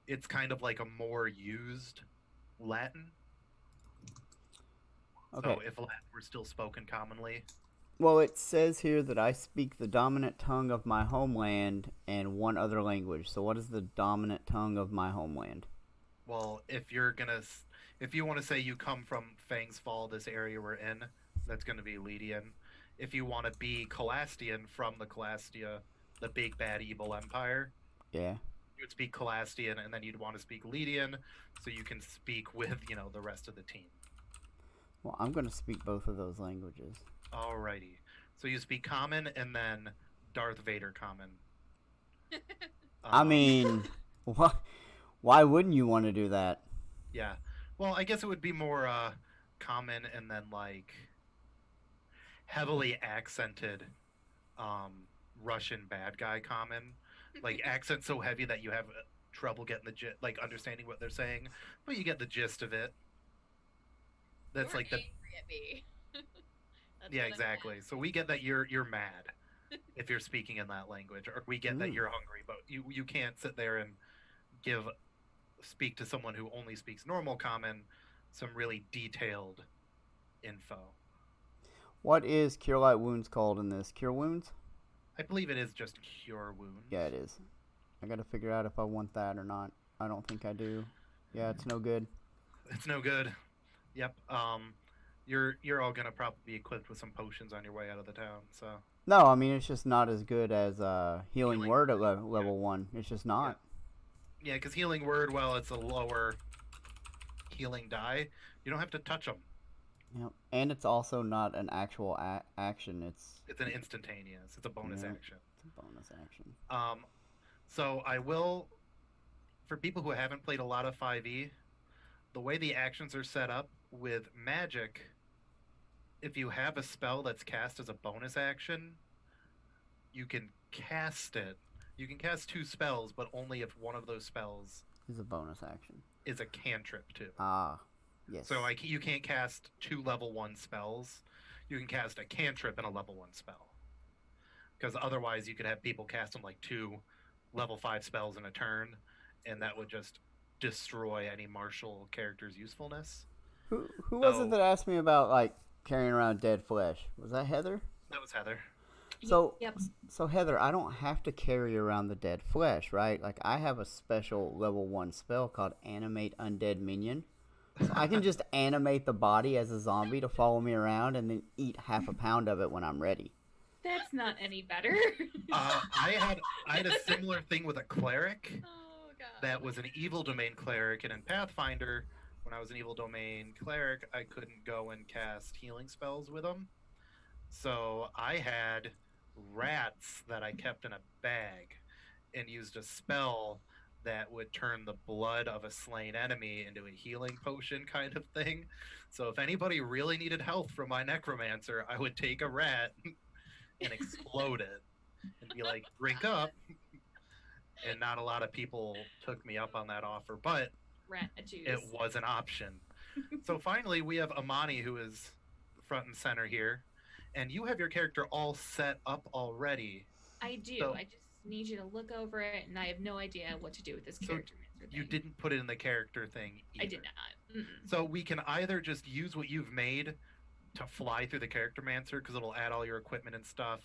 it's kind of like a more used Latin. Okay. So if Latin were still spoken commonly. Well, it says here that I speak the dominant tongue of my homeland and one other language. So what is the dominant tongue of my homeland? Well, if you want to say you come from Fang's Fall, this area we're in, that's going to be Lydian. If you want to be Colastian from the Colastia, the big bad evil empire, yeah, you would speak Colastian, and then you'd want to speak Lydian, so you can speak with the rest of the team. Well, I'm going to speak both of those languages. Alrighty. So you speak Common and then Darth Vader Common. I mean, why wouldn't you want to do that? Yeah. Well, I guess it would be more Common and then like heavily accented Russian bad guy Common. Like accent so heavy that you have trouble getting understanding what they're saying, but you get the gist of it. That's You're like the angry at me. yeah, exactly. So we get that you're mad if you're speaking in that language, or we get that you're hungry, but you can't sit there and speak to someone who only speaks normal Common some really detailed info. What is Cure Light Wounds called in this? Cure Wounds? I believe it is just Cure Wounds. Yeah, it is. I gotta figure out if I want that or not. I don't think I do. Yeah, it's no good. It's no good. Yep. you're all gonna probably be equipped with some potions on your way out of the town. So No, I mean it's just not as good as healing Healing word at Word, level 1. It's just not. yeah, because healing word, well, it's a lower healing die. You don't have to touch them. Yep. And it's also not an actual action. It's an instantaneous. It's a bonus Yep. action. It's a bonus action. So I will, for people who haven't played a lot of 5e, the way the actions are set up with magic, if you have a spell that's cast as a bonus action, you can cast it. You can cast 2 spells, but only if one of those spells It's a bonus action. is a cantrip too. Ah, yes. So you can't cast 2 level 1 spells. You can cast a cantrip and a level 1 spell. Because otherwise you could have people casting like 2 level 5 spells in a turn, and that would just destroy any martial character's usefulness. Who was it that asked me about like carrying around dead flesh? Was that Heather? That was Heather. So Yep. So Heather, I don't have to carry around the dead flesh, right? Like I have a special level 1 spell called Animate Undead Minion. So I can just animate the body as a zombie to follow me around and then eat half a pound of it when I'm ready. That's not any better. I had a similar thing with a cleric Oh god. that was an evil domain cleric, and in Pathfinder, when I was an evil domain cleric, I couldn't go and cast healing spells with them. So I had rats that I kept in a bag and used a spell that would turn the blood of a slain enemy into a healing potion kind of thing. So if anybody really needed health from my necromancer, I would take a rat and explode it and be like, drink up. And not a lot of people took me up on that offer, but Rat juice. it was an option. So finally, we have Amani, who is front and center here, and you have your character all set up already. I do. So- I just need you to look over it, and I have no idea what to do with this So character. You didn't put it in the character thing either. I did not. Mm-mm. So we can either just use what you've made to fly through the character mancer, because it'll add all your equipment and stuff.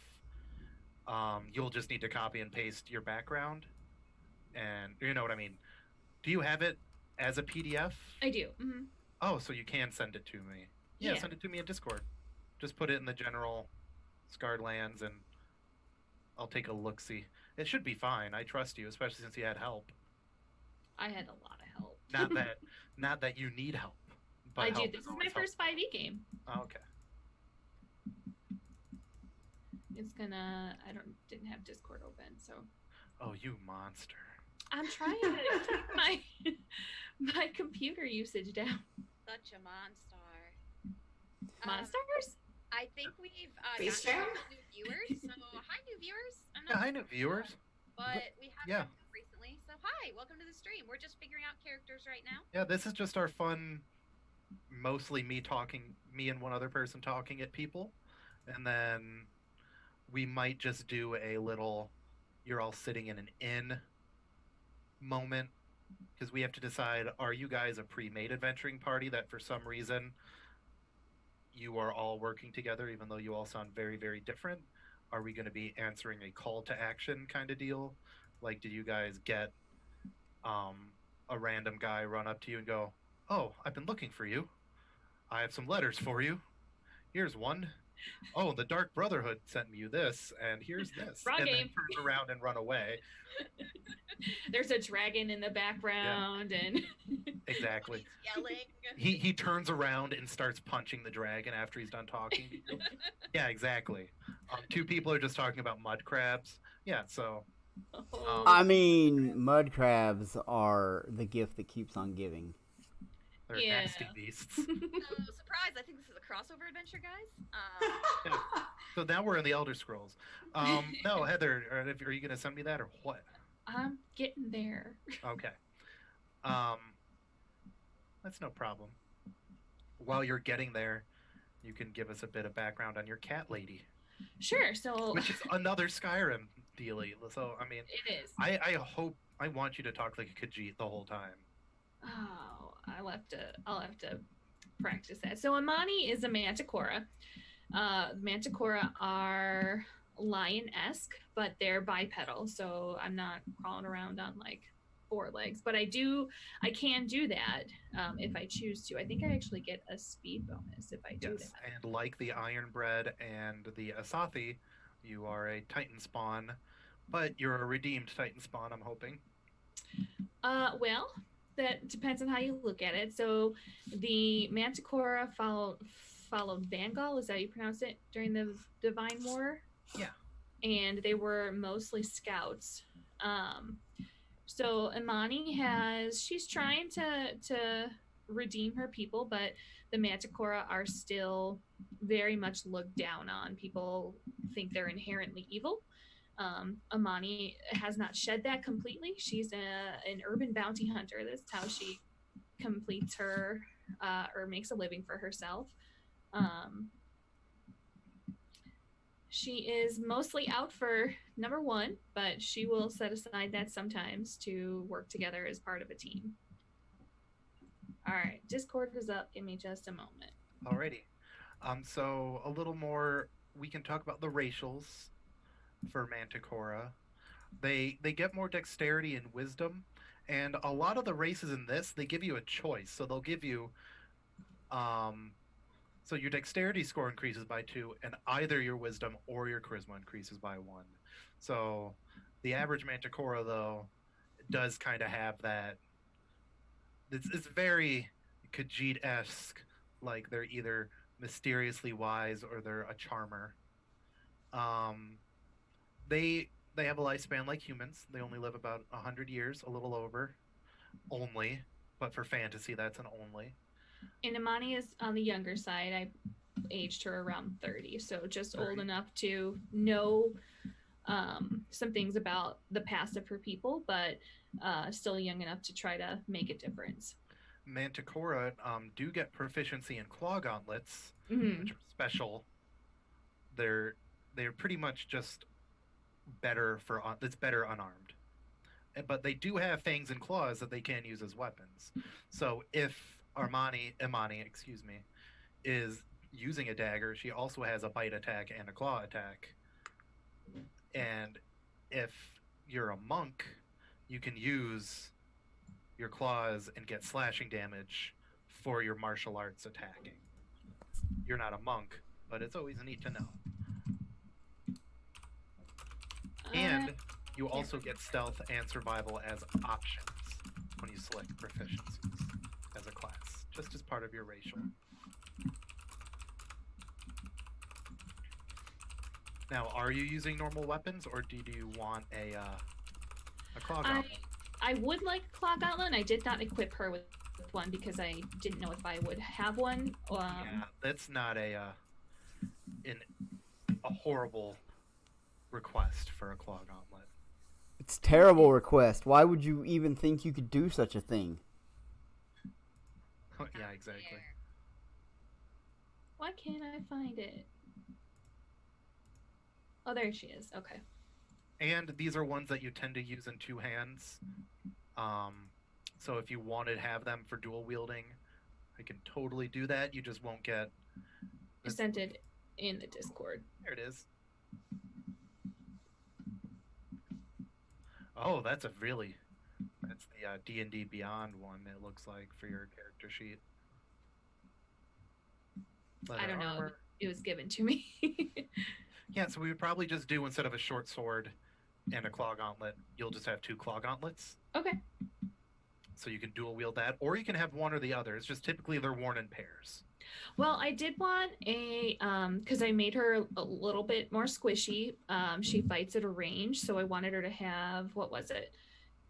You'll just need to copy and paste your background, and you know what I mean. Do you have it as a PDF? I do. Mm-hmm. Oh, so you can send it to me. Yeah, Yeah. send it to me in Discord. Just put it in the general Scarred Lands, and I'll take a look-see. It should be fine. I trust you, especially since you had help. I had a lot of help. Not that you need help. But I do. help This is my always first 5e game. helpful. Oh, okay. It's gonna. Didn't have Discord open, so Oh, you monster. I'm trying to keep my computer usage down. Such a monster. Monsters? I think we've Face gotten cam? some new viewers. So hi, new viewers. I'm Yeah, not hi, new viewers. but we have Yeah. them recently. So hi, welcome to the stream. We're just figuring out characters right now. Yeah, this is just our fun, mostly me and one other person talking at people. And then we might just do a little, you're all sitting in an inn moment. Because we have to decide, are you guys a pre-made adventuring party that for some reason you are all working together even though you all sound very, very different? Are we going to be answering a call to action kind of deal? Like, did you guys get a random guy run up to you and go, "Oh, I've been looking for you. I have some letters for you. Here's one. Oh, the Dark Brotherhood sent me you this, and here's this." Wrong and game. then turn around and run away. There's a dragon in the background, and Exactly. He's yelling. He turns around and starts punching the dragon after he's done talking to you. Yeah, exactly. 2 people are just talking about mud crabs. Yeah, so Oh. I mean, mud crabs are the gift that keeps on giving. they're Yeah. nasty beasts. So surprise! I think this is a crossover adventure, guys. So now we're in the Elder Scrolls. No, Heather, are you going to send me that or what? I'm getting there. Okay. That's no problem. While you're getting there, you can give us a bit of background on your cat lady, Sure. So which is another Skyrim dealie. So, I mean, it is. I want you to talk like a Khajiit the whole time. Oh, I'll have to practice that. So Amani is a manticora. Manticora are lion-esque, but they're bipedal, so I'm not crawling around on like 4 legs, but I can do that if I choose to. I think I actually get a speed bonus if I do Yes, that. and like the Ironbred and the Asathi, you are a Titan spawn, but you're a redeemed Titan spawn, I'm hoping. Well, that depends on how you look at it. So the Manticora followed Vangal, is that how you pronounce it, during the Divine War? Yeah. And they were mostly scouts. So Imani she's trying to redeem her people, but the Manticora are still very much looked down on. People think they're inherently evil. Amani has not shed that completely. She's an urban bounty hunter. That's how she completes her or makes a living for herself. She is mostly out for number 1, but she will set aside that sometimes to work together as part of a team. All right, Discord is up. Give me just a moment. Alrighty. So a little more, we can talk about the racials for Manticora. They get more dexterity and wisdom, and a lot of the races in this, they give you a choice. So they'll give you, so your dexterity score increases by 2, and either your wisdom or your charisma increases by 1. So the average Manticora, though, does kind of have that. It's very Khajiit-esque, like they're either mysteriously wise or they're a charmer. Um, they have a lifespan like humans. They only live about 100 years, a little over, only. But for fantasy, that's an only. And Imani is on the younger side. I aged her around 30, so just 30. old enough to know some things about the past of her people, but still young enough to try to make a difference. Manticora do get proficiency in claw gauntlets, Mm-hmm. which are special. They're pretty much just better for it's better unarmed, but they do have fangs and claws that they can use as weapons. So if Imani, excuse me, is using a dagger, she also has a bite attack and a claw attack. And if you're a monk, you can use your claws and get slashing damage for your martial arts attacking. You're not a monk, but it's always neat to know. And you also get stealth and survival as options when you select proficiencies as a class, just as part of your racial. Now, are you using normal weapons, or do you want a claw gauntlet? I would like a claw gauntlet, and I did not equip her with one because I didn't know if I would have one. Yeah, that's not a horrible request for a claw gauntlet. It's a terrible request. Why would you even think you could do such a thing? Yeah, exactly. Why can't I find it? Oh, there she is. Okay. And these are ones that you tend to use in 2 hands. So if you wanted to have them for dual wielding, I can totally do that. You just won't get. I sent it in the Discord. There it is. Oh, that's the D&D Beyond one, it looks like, for your character sheet. I don't know. It was given to me. Yeah, so we would probably just do, instead of a short sword and a claw gauntlet, you'll just have 2 claw gauntlets. Okay. So you can dual wield that, or you can have one or the other. It's just typically they're worn in pairs. Well, I did want because I made her a little bit more squishy. She fights at a range, so I wanted her to have, what was it?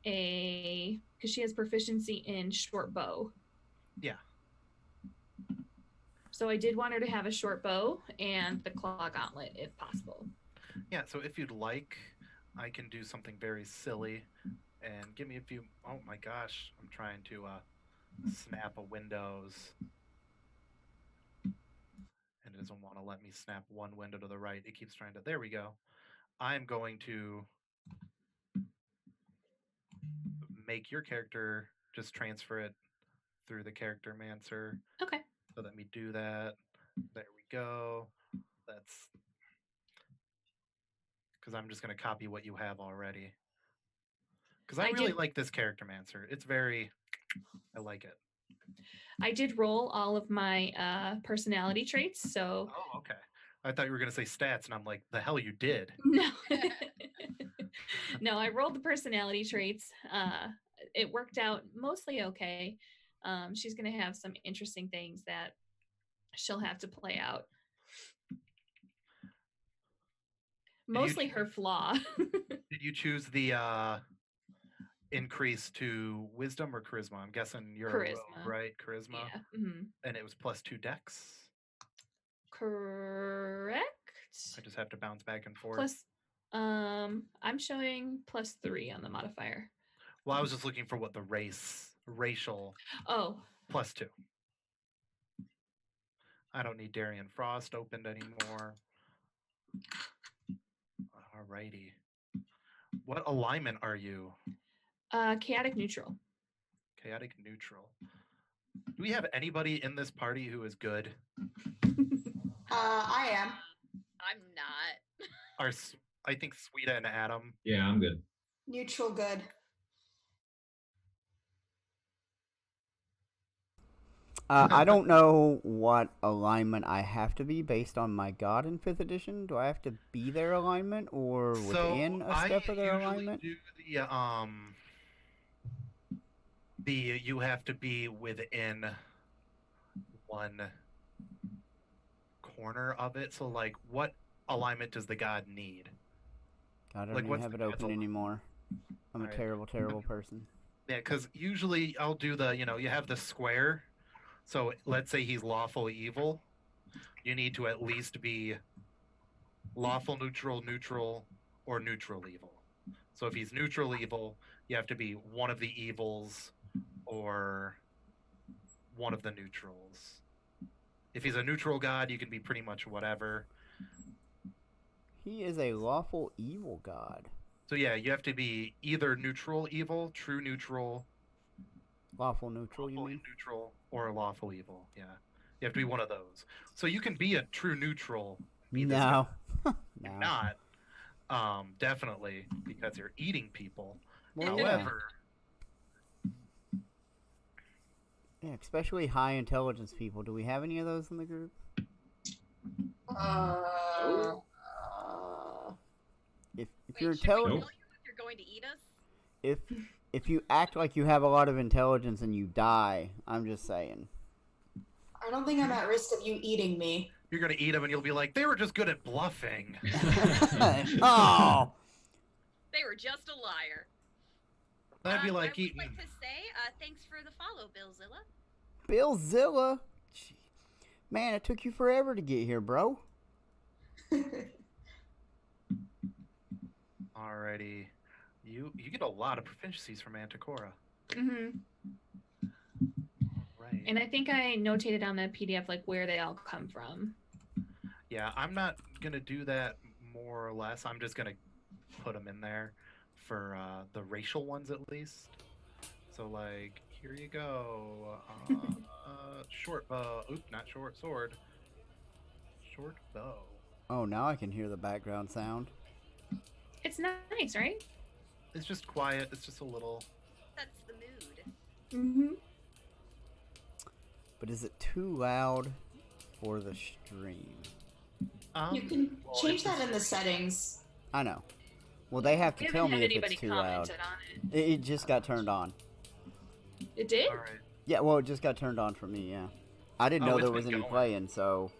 Because she has proficiency in short bow. Yeah. So I did want her to have a short bow and the claw gauntlet if possible. Yeah, so if you'd like, I can do something very silly and give me a few. Oh my gosh, I'm trying to snap a Windows, and it doesn't want to let me snap one window to the right. It keeps trying to. There we go. I'm going to make your character just transfer it through the character mancer. Okay. So let me do that. There we go. That's because I'm just going to copy what you have already. Because I I really did- like this character mancer. It's very, I like it. I did roll all of my personality traits, so Oh, okay. I thought you were gonna say stats, and I'm like, the hell you did. no. No, I rolled the personality traits. It worked out mostly okay. She's going to have some interesting things that she'll have to play out. Mostly her flaw. Did you choose the increase to wisdom or charisma? I'm guessing you're a rogue, Charisma. right? Charisma. Yeah. Mhm. And it was +2 dex. Correct. I just have to bounce back and forth. Plus, I'm showing +3 on the modifier. Well, I was just looking for what the racial Oh, +2. I don't need Darien Frost opened anymore. Alrighty. What alignment are you? chaotic neutral. Chaotic neutral. Do we have anybody in this party who is good? I am. I'm not. I think Sweeta and Adam. Yeah, I'm good. Neutral good. I don't know what alignment I have to be based on my god in 5th edition. Do I have to be their alignment or within a step of their alignment? Do you have to be within one corner of it. So like, what alignment does the god need? I don't Like, even what's have the it god's open alignment? anymore. I'm a Alright. terrible, terrible person. Yeah, because usually I'll do you have the square. So let's say he's lawful evil. You need to at least be lawful neutral, or neutral evil. So if he's neutral evil, you have to be one of the evils or one of the neutrals. If he's a neutral god, you can be pretty much whatever. He is a lawful evil god. So yeah, you have to be either neutral evil, true neutral, Lawful neutral, you lawful mean? neutral, or lawful evil. Yeah, you have to be one of those. So you can be a true neutral. Be this No. guy. No. Not, definitely, because you're eating people. Well, yeah. However, Yeah, especially high intelligence people. Do we have any of those in the group? If you're Wait, should we intelligent, tell you if you're going to eat us? if you act like you have a lot of intelligence and you die, I'm just saying. I don't think I'm at risk of you eating me. you're gonna eat them, and you'll be like, they were just good at bluffing. Oh, They were just a liar. That'd be I like would eating. like to say thanks for the follow, Billzilla. Billzilla. Gee. Man, it took you forever to get here, bro. Alrighty, you get a lot of proficiencies from Anticora. Hmm. Right. And I think I notated on the PDF like where they all come from. Yeah, I'm not gonna do that more or less. I'm just gonna put them in there for the racial ones at least. So like, here you go. Short bow. Oop, not short sword. Short bow. Oh, now I can hear the background sound. It's nice, right? It's just quiet. It's just a little. That's the mood. Mm-hmm. But is it too loud for the stream? You can well, change it's- that in the settings. I know. Well, they have to We tell haven't me had if anybody it's too loud. commented on it. It just got turned on. It did? All right. Yeah, well, it just got turned on for me, yeah. I didn't Oh, know it's there was been any going. playing, so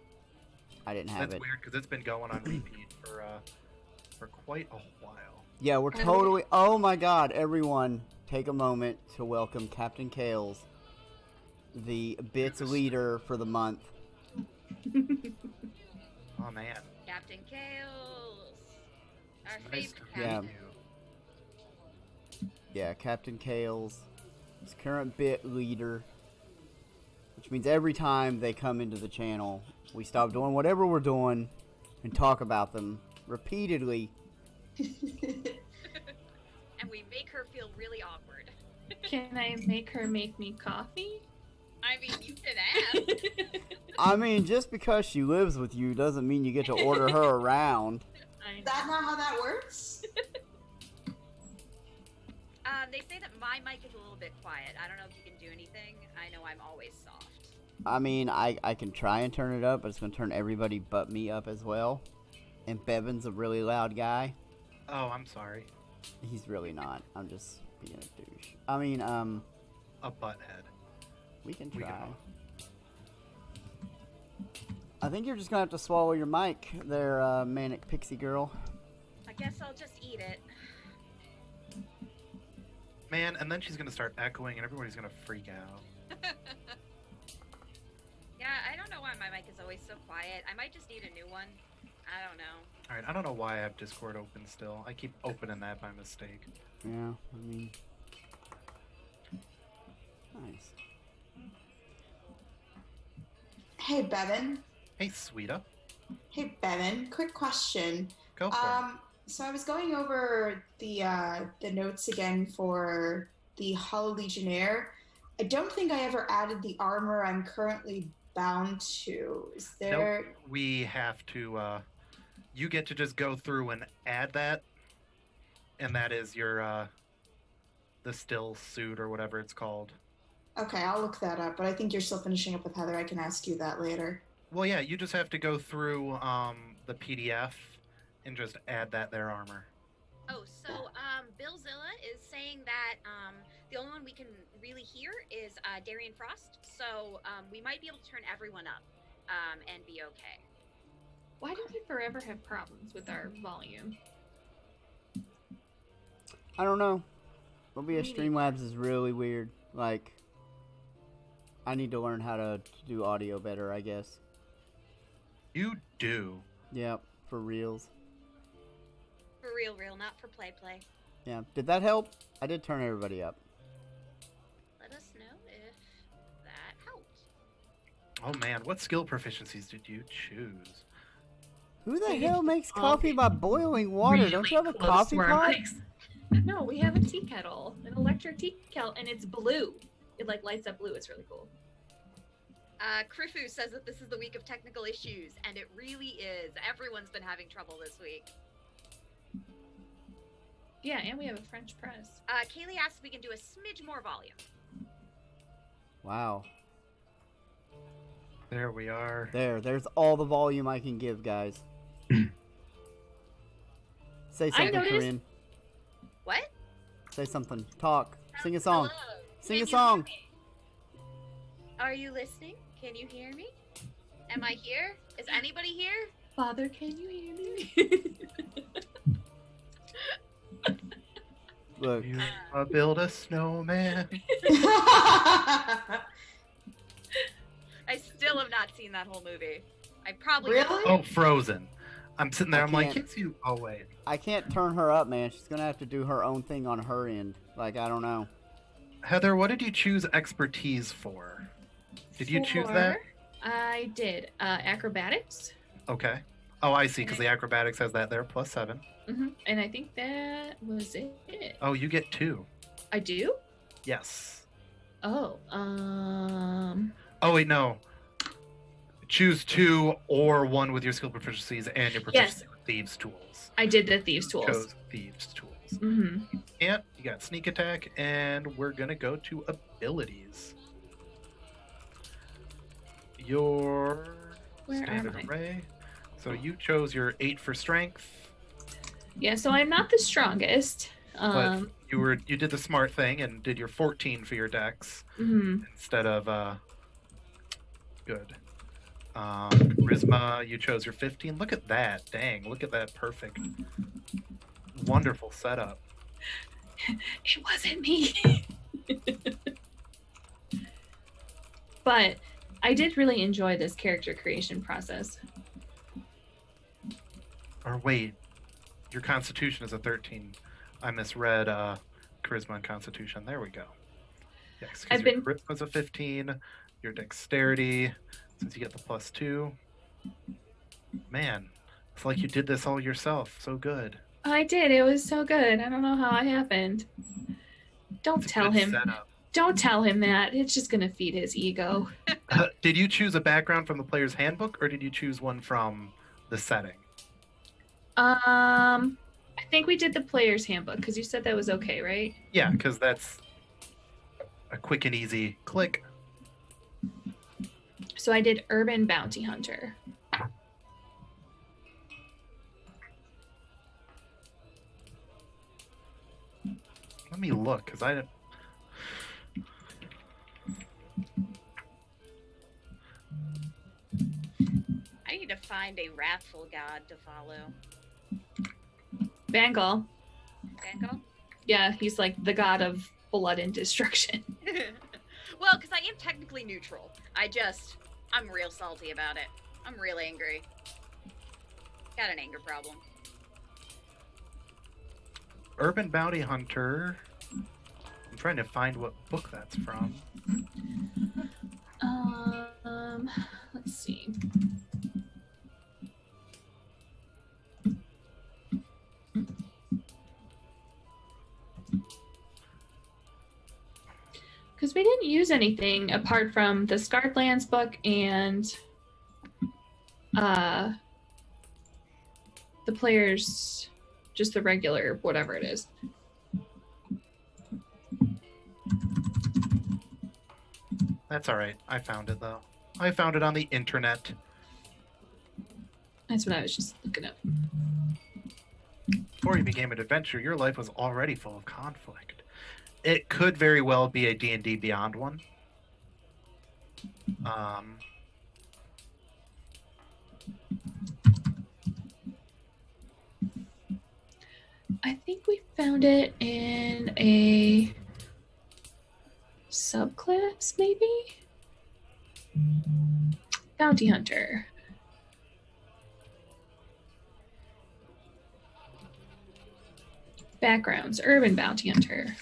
I didn't have That's it. weird because it's been going on repeat for quite a while. Yeah, we're totally... Oh my god, everyone, take a moment to welcome Captain Kales, the Bits leader for the month. Oh man. Captain Kales. Our Nice favorite to meet Yeah. captain. you. Yeah, Captain Kales, his current Bit leader, which means every time they come into the channel, we stop doing whatever we're doing and talk about them repeatedly. And we make her feel really awkward. Can I make her make me coffee? I mean, you can ask. I mean, just because she lives with you doesn't mean you get to order her around. I Is that not how that works? my mic is a little bit quiet. I don't know if you can do anything. I know I'm always soft. I mean, I can try and turn it up, but it's going to turn everybody but me up as well. And Bevan's a really loud guy. Oh, I'm sorry. He's really not. I'm just being a douche. I mean, A butthead. we can We try. can- I think you're just going to have to swallow your mic there, Manic Pixie Girl. I guess I'll just eat it. Man, and then she's gonna start echoing and everybody's gonna freak out. Yeah, I don't know why my mic is always so quiet. I might just need a new one. I don't know. Alright, I don't know why I have Discord open still. I keep opening that by mistake. Yeah, I mean... Nice. Hey, Bevan. Hey, Sweeta. Hey, Bevan. Quick question. Go for it. So I was going over the notes again for the Hollow Legionnaire. I don't think I ever added the armor I'm currently bound to. Is there... Nope. We have to, you get to just go through and add that. And that is your, the still suit or whatever it's called. Okay, I'll look that up, but I think you're still finishing up with Heather. I can ask you that later. Well, yeah, you just have to go through, the PDF and just add that there armor. Oh, so Bill Zilla is saying that the only one we can really hear is Darian Frost. So we might be able to turn everyone up and be okay. Why do we forever have problems with our volume? I don't know. OBS Streamlabs is really weird. Like, I need to learn how to do audio better, I guess. You do. Yep, for reals. For real, not for play. Yeah, did that help? I did turn everybody up. Let us know if that helped. Oh man, what skill proficiencies did you choose? Who the We hell get makes coffee coffee by boiling water? Don't you have a close coffee to our pot? mics. No, we have a tea kettle, an electric tea kettle, and it's blue. It like lights up blue. It's really cool. Krifu says that this is the week of technical issues, and it really is. Everyone's been having trouble this week. Yeah, and we have a French press. Kaylee asks if we can do a smidge more volume. Wow. There we are. There's all the volume I can give, guys. Say I something, noticed- Corinne. What? Say something. Talk. Sing a song. Hello. Sing Can a you song. hear me? Are you listening? Can you hear me? Am I here? Is anybody here? Father, can you hear me? Look, You build a snowman. I still have not seen that whole movie. I probably Really? Oh, Frozen. I'm sitting there. I I'm like, can't- yes, you. Oh wait. I can't turn her up, man. She's gonna have to do her own thing on her end. Like, I don't know. Heather, what did you choose expertise for? Did you choose that? I did. Acrobatics. Okay. Oh, I see. Because the acrobatics has that there +7. And I think that was it. Oh, you get 2. I do? Yes. Oh, Oh wait, no. Choose 2 or 1 with your skill proficiencies and your proficiency with thieves' tools. I did the thieves' tools. Chose thieves' tools. Mm-hmm. And you got sneak attack, and we're gonna go to abilities. Your Where standard am I? array. So you chose your 8 for strength, Yeah, so I'm not the strongest. but you did the smart thing and did your 14 for your dex Mhm. instead of good. Charisma, you chose your 15. Look at that. Dang, look at that perfect. Wonderful setup. It wasn't me. But I did really enjoy this character creation process. Or wait, your constitution is a 13. I misread charisma and constitution. There we go. Yes, because I've your been- charisma's a 15. Your dexterity, since you get the +2. Man, it's like you did this all yourself. So good. I did. It was so good. I don't know how it happened. Don't It's a tell good him. setup. Don't tell him that. It's just gonna feed his ego. Did you choose a background from the player's handbook, or did you choose one from the setting? I think we did the player's handbook because you said that was okay, right? Yeah, because that's a quick and easy click. So I did Urban Bounty Hunter. Let me look, because I need to find a wrathful god to follow. Bangal. Bangal? Yeah, he's like the god of blood and destruction. Well, because I am technically neutral. I'm real salty about it. I'm real angry. Got an anger problem. Urban Bounty Hunter. I'm trying to find what book that's from. Let's see. Because we didn't use anything apart from the Scarred Lands book and the players, just the regular whatever it is. That's all right. I found it though. I found it on the internet. That's what I was just looking up. Before you became an adventurer, your life was already full of conflict. It could very well be a D&D Beyond one. I think we found it in a subclass, maybe? Bounty Hunter. Backgrounds, Urban Bounty Hunter.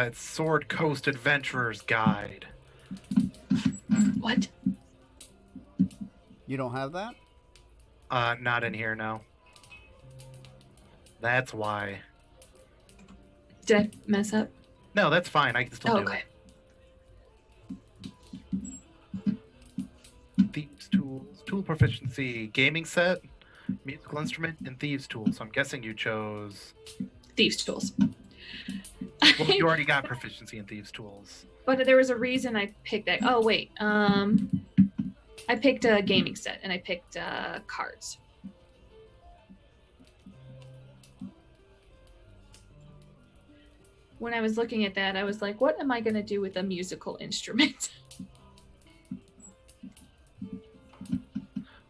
It's Sword Coast Adventurer's Guide. What? You don't have that? Not in here, no. That's why. Did I mess up? No, that's fine. I can still do Okay. it. Thieves Tools, Tool Proficiency, Gaming Set, Musical Instrument, and Thieves Tools. So I'm guessing you chose... Thieves Tools. Well, you already got proficiency in Thieves Tools. But there was a reason I picked that. Oh, wait. I picked a gaming set, and I picked cards. When I was looking at that, I was like, what am I going to do with a musical instrument?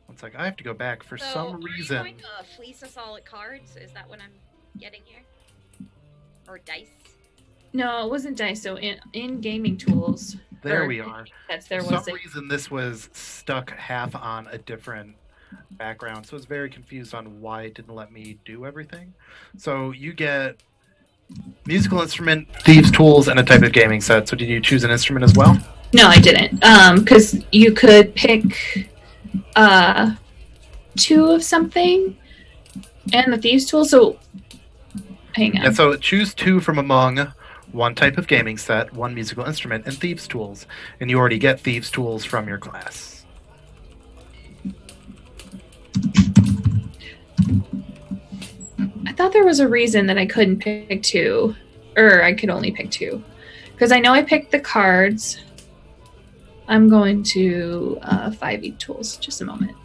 It's like, I have to go back for some reason. Are you going to fleece us all at cards? Is that what I'm getting here? Or dice? No, it wasn't dice. So in gaming tools. There we are. For some reason, this was stuck half on a different background, so I was very confused on why it didn't let me do everything. So you get musical instrument, Thieves Tools, and a type of gaming set. So did you choose an instrument as well? No, I didn't. Because you could pick 2 of something and the Thieves Tool. So hang on. Yeah, so choose 2 from among 1 type of gaming set, 1 musical instrument, and Thieves Tools. And you already get Thieves Tools from your class. I thought there was a reason that I couldn't pick 2. Or I could only pick 2. Because I know I picked the cards. I'm going to 5e Tools. Just a moment.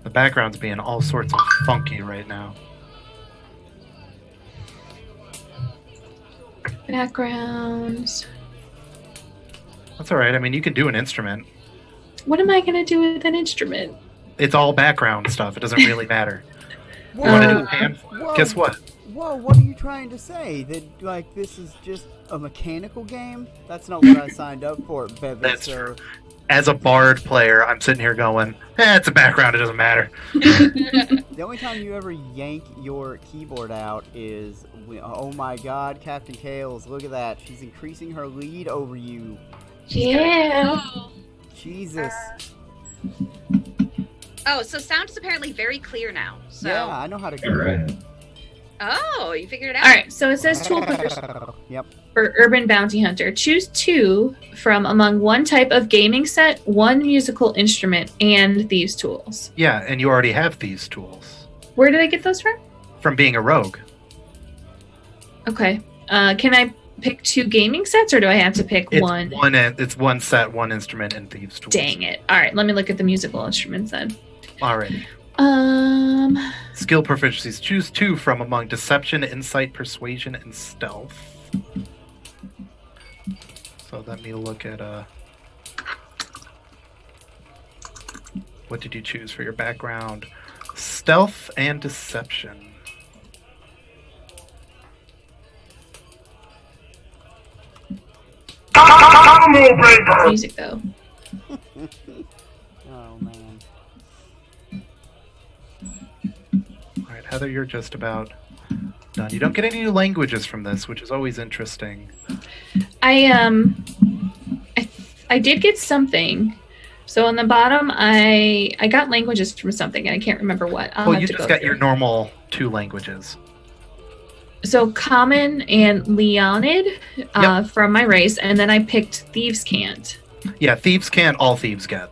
The background's being all sorts of funky right now. Backgrounds. That's all right. I mean, you can do an instrument. What am I going to do with an instrument? It's all background stuff. It doesn't really matter. Whoa, You want to do pan? whoa, Guess what? Whoa, what are you trying to say? That, like, this is just a mechanical game? That's not what I signed up for, Bebe. That's true. As a bard player, I'm sitting here going, it's a background, it doesn't matter. The only time you ever yank your keyboard out is, oh my god, Captain Kales, look at that. She's increasing her lead over you. Yeah. Jesus. Oh, so sound is apparently very clear now. So. Yeah, I know how to do Alright. that. Oh, you figured it out. All right, so it says tool proficiency Yep. for Urban Bounty Hunter. Choose 2 from among one type of gaming set, one musical instrument, and these tools. Yeah, and you already have these tools Where did I get those from being a rogue. Okay. Can I pick 2 gaming sets, or do I have to pick It's one? It's one set, one instrument, and thieves tools. Dang it. All right, let me look at the musical instruments then. Already. Um, Skill proficiencies. Choose 2 from among deception, insight, persuasion, and stealth. So let me look at what did you choose for your background? Stealth and deception. music though. Oh man. All right, Heather, you're just about done. You don't get any new languages from this, which is always interesting. I did get something. So on the bottom, I got languages from something, and I can't remember what. I'll Well, have you to just go got your through. normal 2 languages. So Common and Leonid from my race, and then I picked Thieves Can't. Yeah, thieves can't. All thieves get.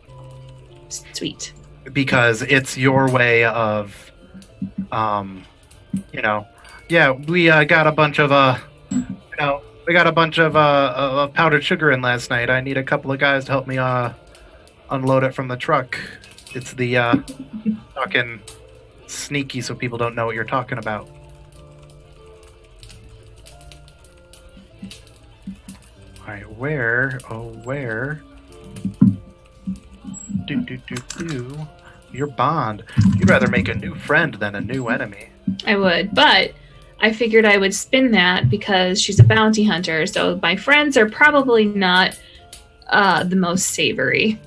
Sweet. Because it's your way of, yeah, we got a bunch of, we got a bunch of powdered sugar in last night. I need a couple of guys to help me unload it from the truck. It's the talking sneaky so people don't know what you're talking about. All right, where? Your bond. You'd rather make a new friend than a new enemy. I would, but I figured I would spin that because she's a bounty hunter, so my friends are probably not the most savory.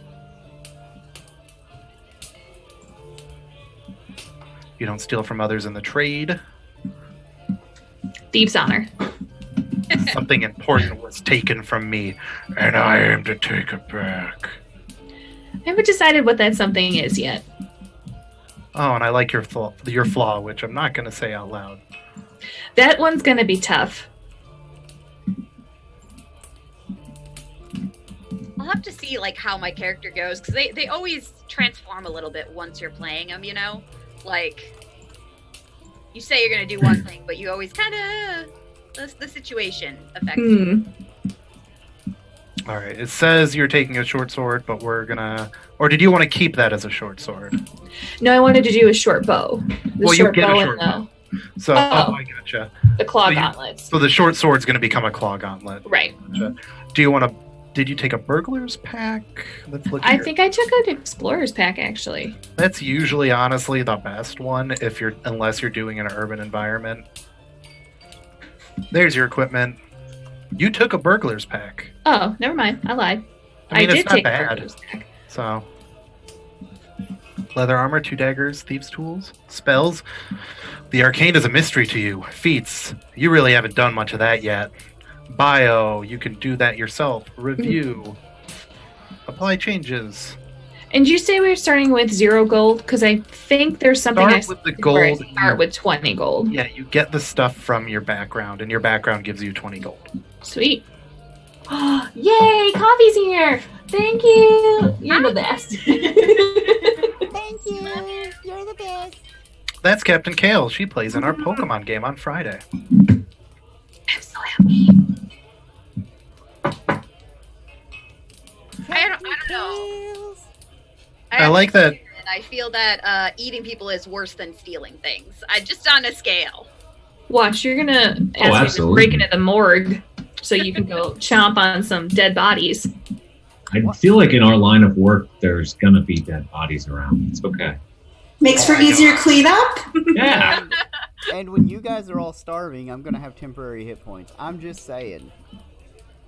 You don't steal from others in the trade. Thieves' honor. Something important was taken from me, and I aim to take it back. I haven't decided what that something is yet. Oh, and I like your flaw, which I'm not going to say out loud. That one's gonna be tough. I'll have to see like how my character goes because they always transform a little bit once you're playing them. You know, like you say you're gonna do one thing, but you always kind of the situation affects you. All right. It says you're taking a short sword, but we're gonna. Or did you want to keep that as a short sword? No, I wanted to do a short bow. Well, you get a short and bow. So, Oh. I gotcha. the claw So gauntlets. So the short sword's going to become a claw gauntlet. Right. Gotcha. Do you want to? Did you take a burglar's pack? Let's look. I here. think I took an explorer's pack actually. That's usually, honestly, the best one unless you're doing an urban environment. There's your equipment. You took a burglar's pack. Oh, never mind. I lied. I mean, did it's not take a bad. burglar's pack. So, leather armor, 2 daggers, thieves' tools, spells. The arcane is a mystery to you. Feats, you really haven't done much of that yet. Bio, you can do that yourself. Review, apply changes. And you say we're starting with 0 gold? Because I think there's something Start with the where I gold. start with 20 gold. Yeah, you get the stuff from your background, and your background gives you 20 gold. Sweet. Oh, yay! Coffee's here! Thank you! You're the best. Thank you. You're the best. That's Captain Kale. She plays in our Pokemon game on Friday. I'm so happy. I don't know. I like that. I feel that eating people is worse than stealing things. Just on a scale. Watch, you're gonna ask me to absolutely. break into the morgue so you can go chomp on some dead bodies. I feel like in our line of work, there's gonna be dead bodies around. It's okay. Makes for easier cleanup. Yeah. And when you guys are all starving, I'm gonna have temporary hit points. I'm just saying.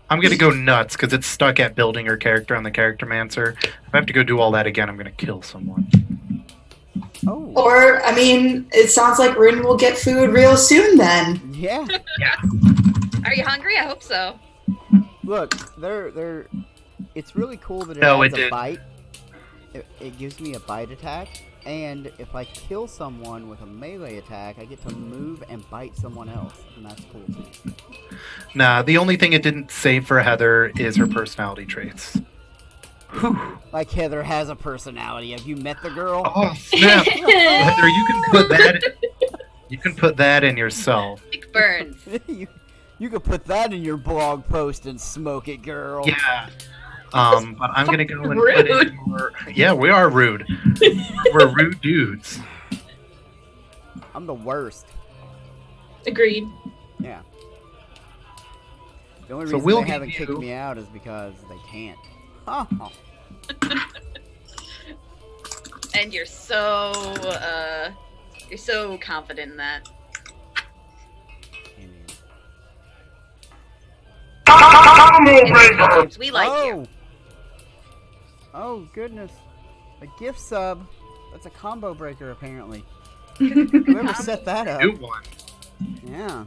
I'm gonna go nuts because it's stuck at building her character on the Character Mancer. If I have to go do all that again, I'm gonna kill someone. Oh. Or, I mean, it sounds like Rin will get food real soon then. Yeah. Are you hungry? I hope so. Look, they're. It's really cool that it No, has it a did. bite. it gives me a bite attack, and if I kill someone with a melee attack, I get to move and bite someone else, and that's cool too. Nah, the only thing it didn't say for Heather is her personality traits. Whew. Like Heather has a personality. Have you met the girl? Oh snap! Heather, you can put that. You can put that in yourself. Sick burns. You could put that in your blog post and smoke it, girl. Yeah. But I'm gonna go and put in more. Yeah, we are rude. We're rude dudes. I'm the worst. Agreed. Yeah. The only So reason we'll they haven't give kicked you- me out is because they can't. And you're so confident in that. We like you. Oh goodness. A gift sub. That's a combo breaker apparently. Oh Whoever set that up. New one. Yeah.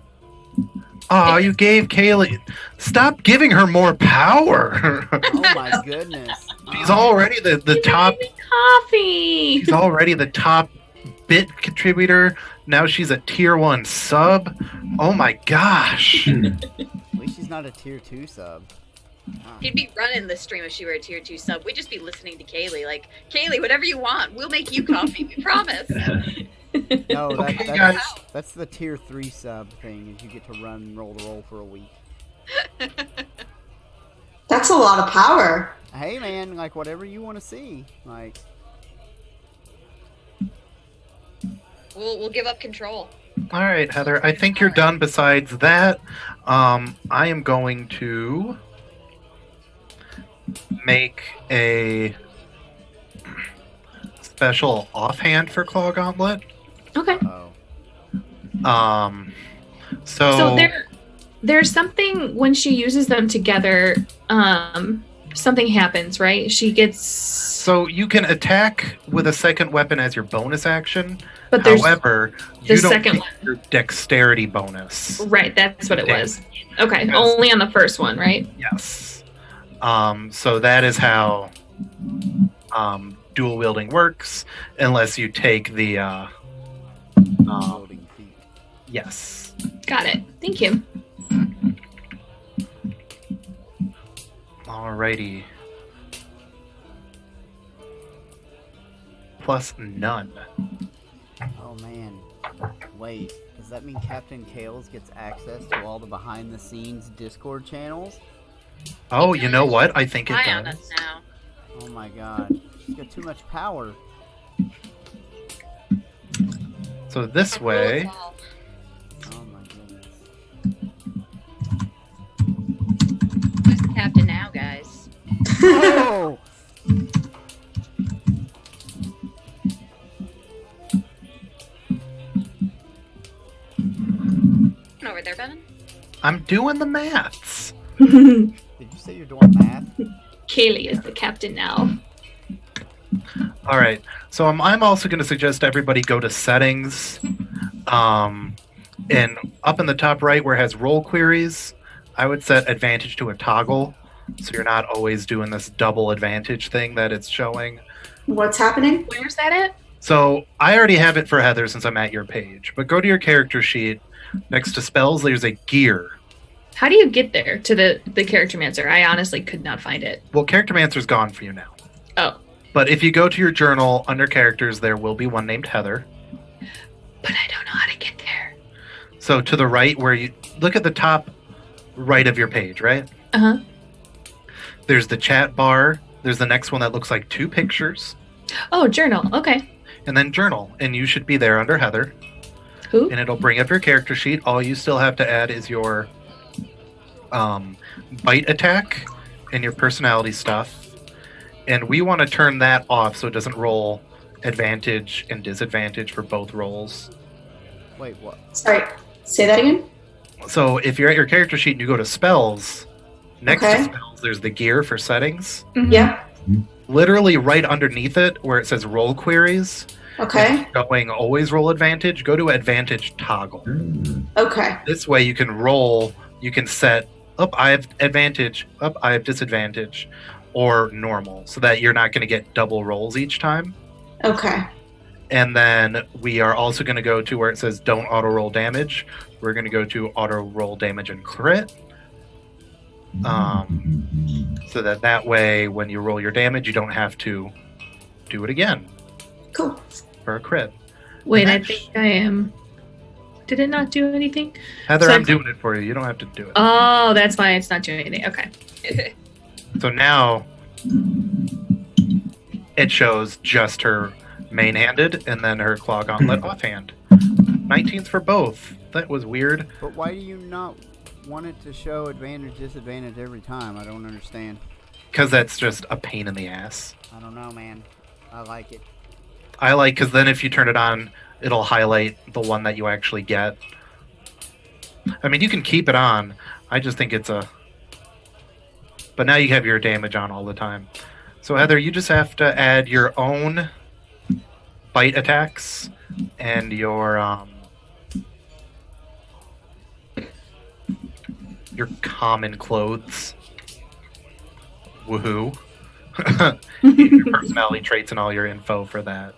Oh, you gave Kaylee. Stop giving her more power. Oh my goodness. She's already the top. Coffee. She's already the top bit contributor. Now she's a tier 1 sub. Oh my gosh. At least she's not a tier 2 sub. She'd be running the stream if she were a tier 2 sub. We'd just be listening to Kaylee. Like, Kaylee, whatever you want, we'll make you coffee. We promise. No, Okay, guys. that's the tier 3 sub thing, is you get to run roll the roll for a week. That's a lot of power. Hey man, like whatever you want to see. Like We'll give up control. All right, Heather. I think you're done. Besides that, I am going to make a special offhand for Claw Gauntlet. Okay. oh. So there's something when she uses them together. Something happens, right? She gets. So you can attack with a second weapon as your bonus action. But there's However, the you don't second get one. your dexterity bonus. Right. That's what it was. Okay. Yes. Only on the first one, right? Yes. So that is how dual wielding works, unless you take the Loading feet. yes. Got it. Thank you. Alrighty. Plus none. Oh man. Wait, does that mean Captain Kales gets access to all the behind the scenes Discord channels? Oh, you know what? I think it Rely on does. us now. Oh my god. She's got too much power. So this way, Oh my goodness. Who's the captain now, guys? Oh! Over there, Bevan. I'm doing the maths. Did you say you're doing math? Kaylee is the captain now. All right. So I'm also going to suggest everybody go to settings, and up in the top right where it has role queries, I would set advantage to a toggle, so you're not always doing this double advantage thing that it's showing. What's happening? Where's that at? So I already have it for Heather since I'm at your page, but go to your character sheet. Next to spells, there's a gear. How do you get there to the character mancer? I honestly could not find it. Well, Character Mancer's gone for you now. Oh, But if you go to your journal, under characters, there will be one named Heather. but I don't know how to get there. So to the right, where you look at the top right of your page, right? Uh-huh. There's the chat bar. There's the next one that looks like 2 pictures, Oh, journal. Okay. and then journal. And you should be there under Heather. Who? And it'll bring up your character sheet. All you still have to add is your bite attack and your personality stuff. And we want to turn that off so it doesn't roll advantage and disadvantage for both rolls. Wait, what? Sorry, say that again? So if you're at your character sheet and you go to spells, next Okay. to spells, there's the gear for settings. Mhm. Yeah. Literally right underneath it, where it says roll queries, Okay. going always roll advantage, go to advantage toggle. Okay. This way you can roll, you can set up I have advantage, up I have disadvantage, or normal, so that you're not going to get double rolls each time. Okay. And then we are also going to go to where it says don't auto roll damage. We're going to go to auto roll damage and crit. So that way, when you roll your damage, you don't have to do it again. Cool. For a crit. Wait, I think I am. Did it not do anything? Heather, So I'm doing it for you. You don't have to do it. Oh, that's why it's not doing anything. Okay. So now it shows just her main-handed and then her claw gauntlet offhand. 19s for both. That was weird. But why do you not want it to show advantage, disadvantage every time? I don't understand. Because that's just a pain in the ass. I don't know, man. I like it. I like, because then if you turn it on, it'll highlight the one that you actually get. I mean, you can keep it on. I just think it's a... But now you have your damage on all the time. So Heather, you just have to add your own bite attacks and your common clothes. Woohoo. Your personality traits and all your info for that.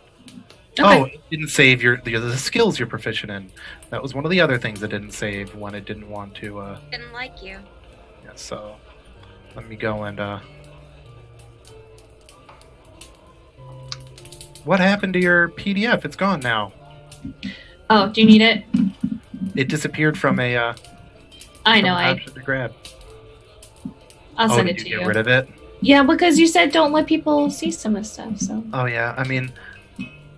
Okay. Oh, it didn't save the skills you're proficient in. That was one of the other things it didn't save when it didn't want to. Didn't like you. Yeah, so let me go and. What happened to your PDF? It's gone now. Oh, do you need it? It disappeared from a. I know. Option to grab. I'll send did it to you you. get rid of it? Yeah, because you said don't let people see some of stuff. So. Oh yeah, I mean,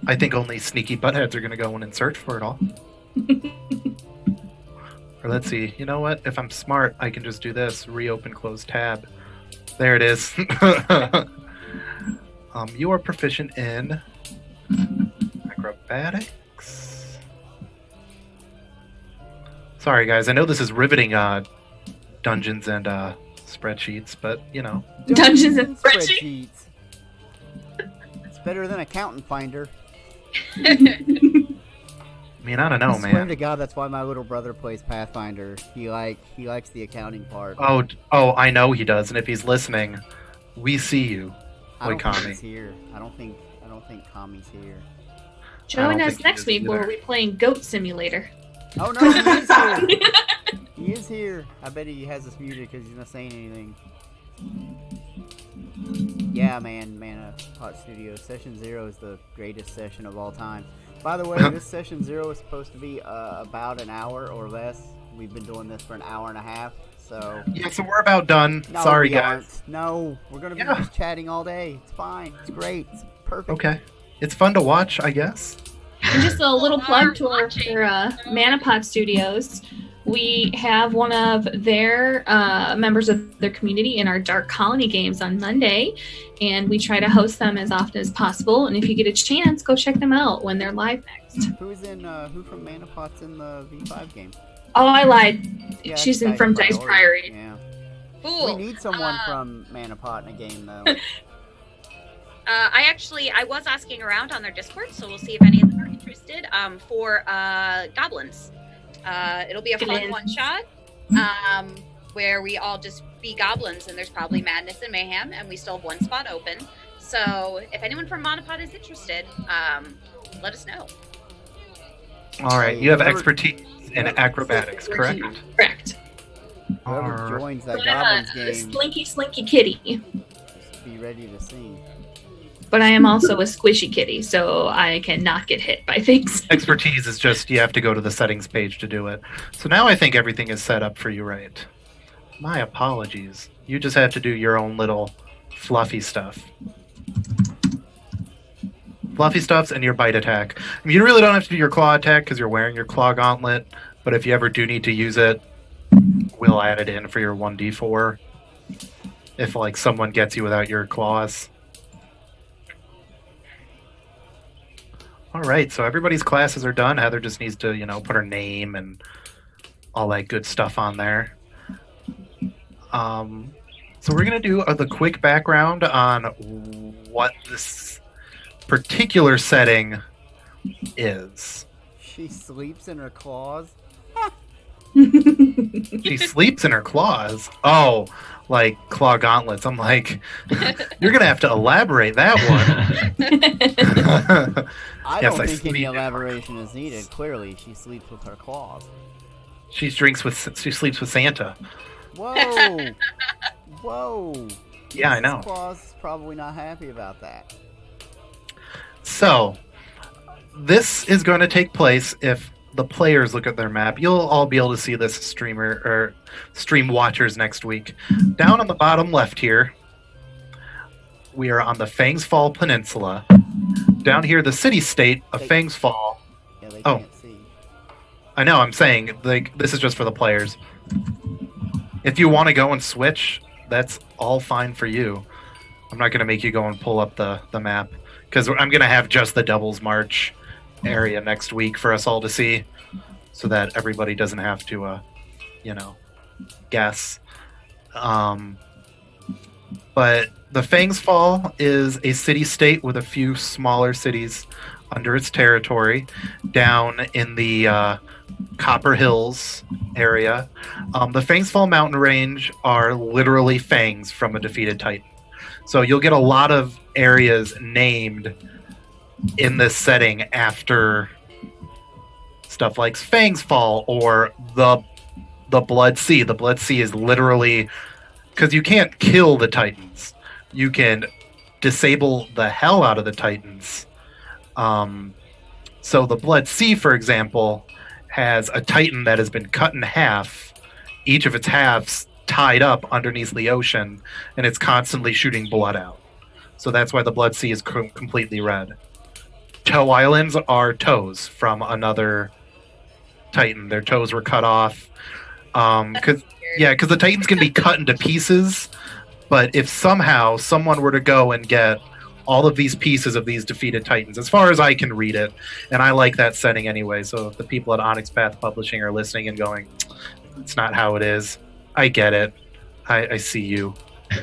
I think only sneaky buttheads are gonna go in and search for it all. Or let's see. You know what? If I'm smart, I can just do this. Reopen, close tab. There it is. You are proficient in acrobatics. Sorry, guys. I know this is riveting dungeons and spreadsheets, but you know. Dungeons and spreadsheets. It's better than Accountant Finder. I mean, I don't know, I swear man. to God, that's why my little brother plays Pathfinder. He likes the accounting part. Oh, I know he does. And if he's listening, we see you. I don't Kami. think he's here. I don't think Kami's here. Join don't us think he next is week where either. we're playing Goat Simulator. Oh no, he is here. He is here. I bet he has us muted because he's not saying anything. Yeah, man, Pot Studio. Session 0 is the greatest session of all time. By the way, this Session 0 is supposed to be about an hour or less. We've been doing this for an hour and a half, so... Yeah, so we're about done. No, Sorry, we guys. aren't. No, we're going to be Yeah. just chatting all day. It's fine. It's great. It's perfect. Okay. It's fun to watch, I guess. And just a little plug to our Watching. Manapod Studios. We have one of their members of their community in our Dark Colony games on Monday, and we try to host them as often as possible. And if you get a chance, go check them out when they're live next. Who from Manapot's in the V5 game? Oh, I lied. Yeah, She's it's from Dice Priory. Yeah. Cool. We need someone from Manapot in a game, though. I was asking around on their Discord, so we'll see if any of them are interested. For goblins, it'll be a fun Goblins. one shot, where we all just be goblins, and there's probably madness and mayhem, and we still have one spot open. So if anyone from Monopod is interested, let us know. All right. You have Whoever- expertise in acrobatics, correct? Correct. Whoever Alright. joins that I'm Goblins a game, slinky kitty, just be ready to sing. but I am also a squishy kitty, so I cannot get hit by things. Expertise is just you have to go to the settings page to do it. So now I think everything is set up for you, right? My apologies. You just have to do your own little fluffy stuff. Fluffy stuffs and your bite attack. I mean, you really don't have to do your claw attack because you're wearing your claw gauntlet, but if you ever do need to use it, we'll add it in for your 1d4 if like someone gets you without your claws. All right, so everybody's classes are done. Heather just needs to, put her name and all that good stuff on there. So we're going to do the quick background on what this particular setting is. She sleeps in her claws. She sleeps in her claws. Oh, like claw gauntlets. I'm like, you're gonna have to elaborate that one. I Yes, don't I think any sleep. elaboration is needed. Clearly, she sleeps with her claws. She sleeps with Santa. Whoa! Whoa! Yeah, I Mrs. know. Claus is probably not happy about that. So, this is going to take place if the players look at their map. You'll all be able to see this stream watchers next week. Down on the bottom left here, we are on the Fangs Fall Peninsula. Down here, the city-state of Fangs Fall. Yeah, they Oh. can't see. I know, I'm saying, like, this is just for the players. If you want to go and switch, that's all fine for you. I'm not going to make you go and pull up the map, because I'm going to have just the Devil's March area next week for us all to see, so that everybody doesn't have to, guess. But the Fangs Fall is a city-state with a few smaller cities under its territory down in the Copper Hills area. The Fangs Fall mountain range are literally fangs from a defeated titan. So you'll get a lot of areas named in this setting after stuff like Fangs Fall or the Blood Sea. The Blood Sea is literally, because you can't kill the titans, you can disable the hell out of the titans. So the Blood Sea, for example, has a titan that has been cut in half, each of its halves tied up underneath the ocean, and it's constantly shooting blood out. So that's why the Blood Sea is completely red. Toe Islands are toes from another titan. Their toes were cut off. Because the titans can be cut into pieces, but if somehow someone were to go and get all of these pieces of these defeated titans, as far as I can read it, and I like that setting anyway, so if the people at Onyx Path Publishing are listening and going, it's not how it is, I get it. I see you.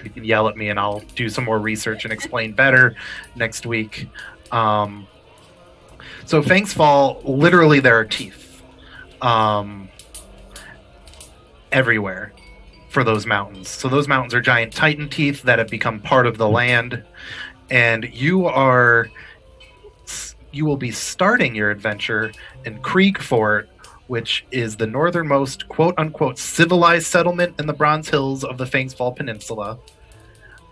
You can yell at me and I'll do some more research and explain better next week. So Fangs Fall, literally there are teeth everywhere for those mountains. So those mountains are giant titan teeth that have become part of the land, and you will be starting your adventure in Krieg Fort, which is the northernmost quote-unquote civilized settlement in the Bronze Hills of the Fangs Fall Peninsula.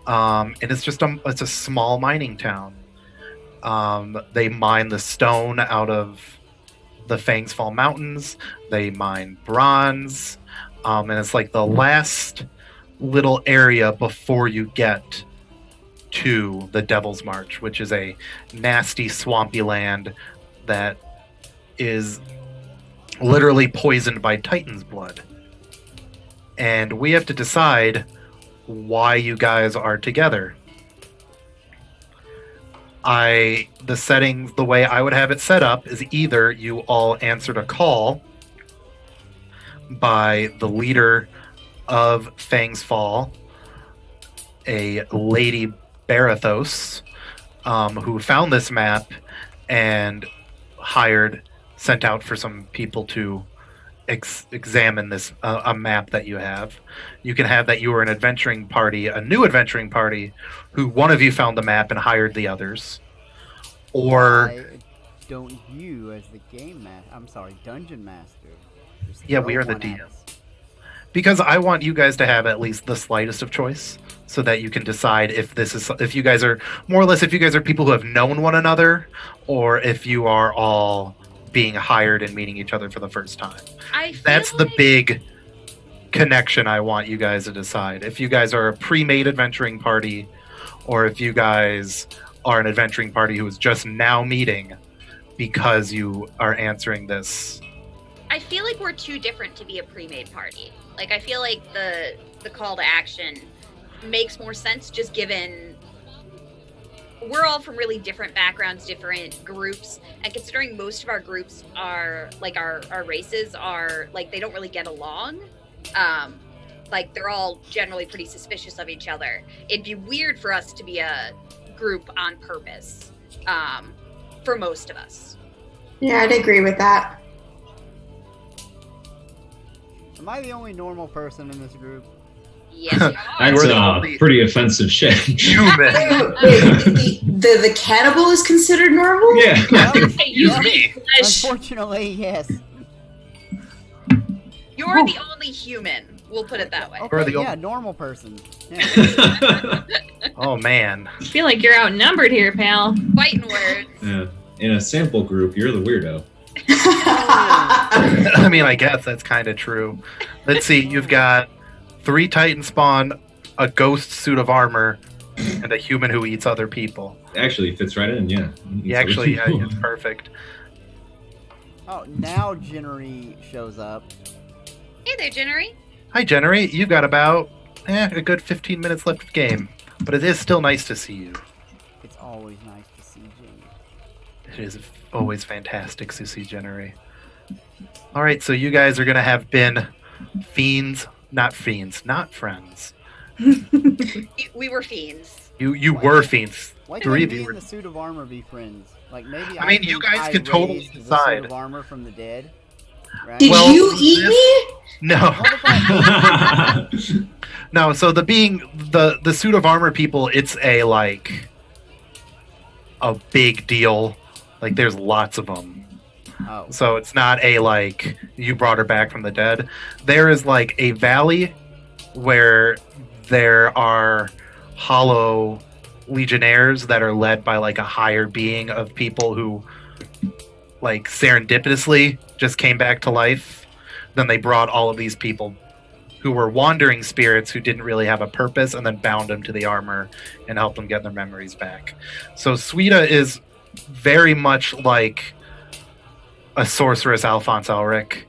And it's just it's a small mining town. They mine the stone out of the Fangs Fall Mountains. They mine bronze. And it's like the last little area before you get to the Devil's March, which is a nasty, swampy land that is literally poisoned by Titan's blood. And we have to decide why you guys are together. The settings, the way I would have it set up is either you all answered a call by the leader of Fangs Fall, a Lady Barathos, who found this map and sent out for some people to examine this a map that you have. You can have that you were an adventuring party, a new adventuring party, who one of you found the map and hired the others. Or Why don't you, as the dungeon master? just Yeah, throw we are the one at DM. us? Because I want you guys to have at least the slightest of choice, so that you can decide if you guys are more or less people who have known one another, or if you are all being hired and meeting each other for the first time. That's the big connection I want you guys to decide. If you guys are a pre-made adventuring party, or if you guys are an adventuring party who is just now meeting because you are answering this. I feel like we're too different to be a pre-made party. Like, I feel like the call to action makes more sense, just given we're all from really different backgrounds, different groups, and considering most of our groups are like our races are like they don't really get along. Like, they're all generally pretty suspicious of each other. It'd be weird for us to be a group on purpose, for most of us. Yeah, I'd agree with that. Am I the only normal person in this group? Yes, you are. That's You're the only pretty offensive shit. human. Wait, the cannibal is considered normal? Yeah. You Yep. eat flesh. Unfortunately, yes. You're the only human. We'll put it that way. Or Okay, the yeah, old- normal person. Yeah. Oh man. I feel like you're outnumbered here, pal. Fighting words. Yeah. In a sample group, you're the weirdo. I mean, I guess that's kind of true. Let's see. You've got 3 Titan spawn, a ghost suit of armor, and a human who eats other people. Actually, fits right in, yeah. Yeah, actually, yeah, it's perfect. Oh, now Jinnery shows up. Hey there, Jennery. Hi, Generate. You've got about a good 15 minutes left of game, but it is still nice to see you. It's always nice to see Jin. It is always fantastic to see Generate. All right, so you guys are gonna have been not friends. We were fiends. You were fiends. Why 3 can't of me you and were. the suit of armor be friends? Like maybe I mean, you think guys I can totally raised the decide. suit of armor from the dead. Right? Did Well, you eat this- me? No. What if I- No, so the suit of armor people, it's a big deal. Like there's lots of them. Oh. So it's not a you brought her back from the dead. There is a valley where there are hollow legionnaires that are led by a higher being of people who serendipitously just came back to life. Then they brought all of these people who were wandering spirits who didn't really have a purpose and then bound them to the armor and helped them get their memories back. So Suida is very much like a sorceress Alphonse Elric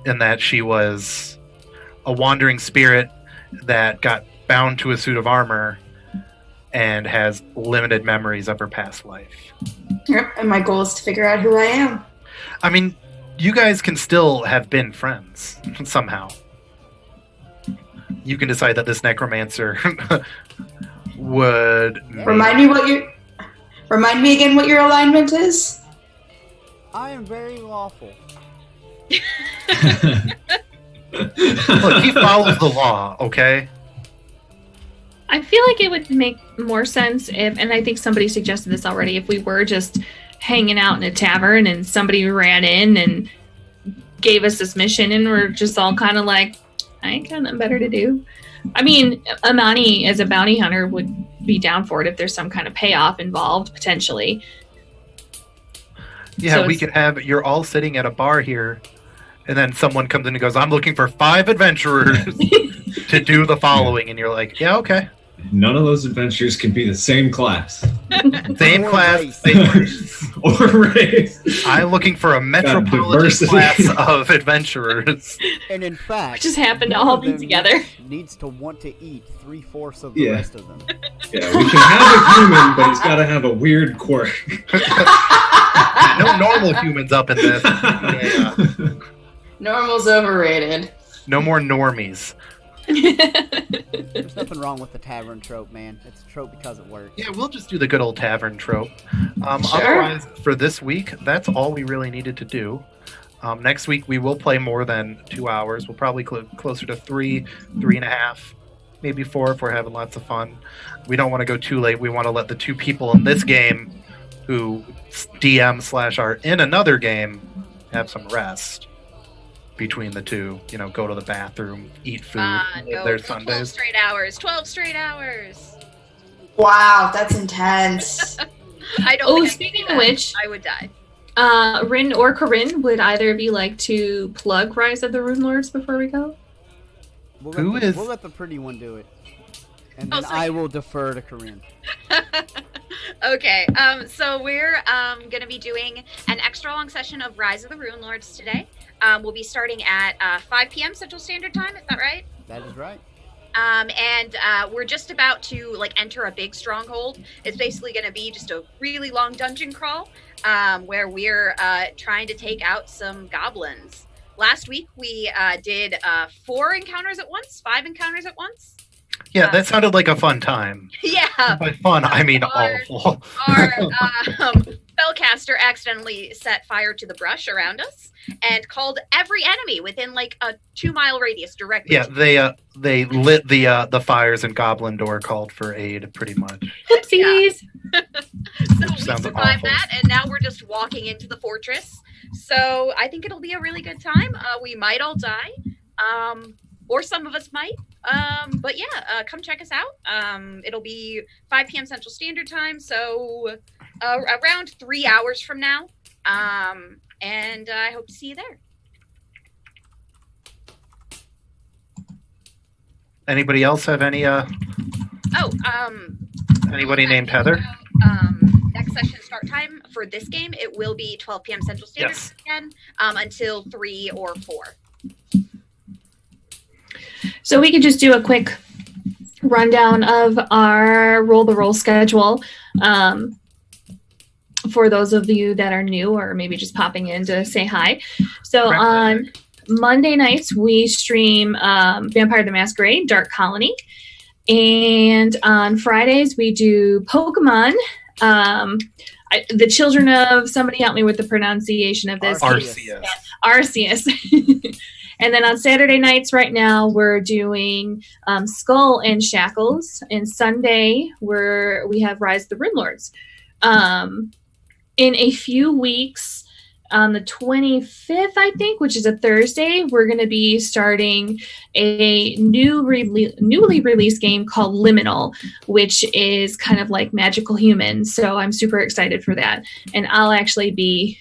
in that she was a wandering spirit that got bound to a suit of armor and has limited memories of her past life. Yep, and my goal is to figure out who I am. I mean, you guys can still have been friends somehow. You can decide that this necromancer would Remind me again what your alignment is. I am very lawful. Look, he follows the law, okay? I feel like it would make more sense if, and I think somebody suggested this already, if we were just hanging out in a tavern and somebody ran in and gave us this mission and we're just all kind of like, I ain't got nothing better to do. I mean, Amani as a bounty hunter would be down for it if there's some kind of payoff involved, potentially. Yeah, So we it's- could have, you're all sitting at a bar here, and then someone comes in and goes, I'm looking for 5 adventurers to do the following. And you're like, yeah, okay. None of those adventures can be the same class Same Or class, race. same race. or race. I'm looking for a metropolitan diversity. class of adventurers. And in fact, We just happen to none all of be them together. Needs to want to eat 3/4 of the Yeah. rest of them. Yeah, we can have a human, but he's got to have a weird quirk. No normal humans up in this. Yeah. Normal's overrated. No more normies. There's nothing wrong with the tavern trope, man. It's a trope because it works. Yeah, we'll just do the good old tavern trope. Sure. Otherwise, for this week, that's all we really needed to do. Next week, we will play more than 2 hours. We'll probably closer to 3.5, maybe 4 if we're having lots of fun. We don't want to go too late. We want to let the 2 people in this game who DM / are in another game have some rest between the 2. You know, go to the bathroom, eat food, live their 12 Sundays. straight hours. 12 straight hours. Wow, that's intense. I don't Oh, think I could speaking do of that. which, I would die. Rin or Corinne, would either of you like to plug Rise of the Rune Lords before we go? We'll let the pretty one do it. And Oh, then so I you- will defer to Corinne. Okay, so we're going to be doing an extra long session of Rise of the Rune Lords today. We'll be starting at 5 p.m. Central Standard Time, is that right? That is right. And we're just about to enter a big stronghold. It's basically going to be just a really long dungeon crawl where we're trying to take out some goblins. Last week we did 4 encounters at once, 5 encounters at once. Yeah, that sounded like a fun time. Yeah, By fun, I mean Our- awful. our spellcaster accidentally set fire to the brush around us and called every enemy within like a 2-mile radius directly. Yeah, they lit the fires, and Goblin Door called for aid, pretty much. Oopsies. So we Sounds survived awful. that, and now we're just walking into the fortress. So I think it'll be a really good time. We might all die, or some of us might. But yeah, come check us out. It'll be 5 p.m. Central Standard Time, so around 3 hours from now. And I hope to see you there. Anybody else have any? Anybody named Heather? Next session start time for this game, it will be 12 p.m. Central Standard Yes. again, until 3 or 4. So we could just do a quick rundown of our roll the roll schedule. For those of you that are new or maybe just popping in to say hi. So Right. on Monday nights, we stream Vampire the Masquerade, Dark Colony. And on Fridays, we do Pokemon. The children of, somebody help me with the pronunciation of this. Arceus. Arceus. And then on Saturday nights right now, we're doing Skull and Shackles. And Sunday, we have Rise of the Rune Lords. In a few weeks, on the 25th, I think, which is a Thursday, we're going to be starting a newly released game called Liminal, which is kind of like Magical Humans. So I'm super excited for that. And I'll actually be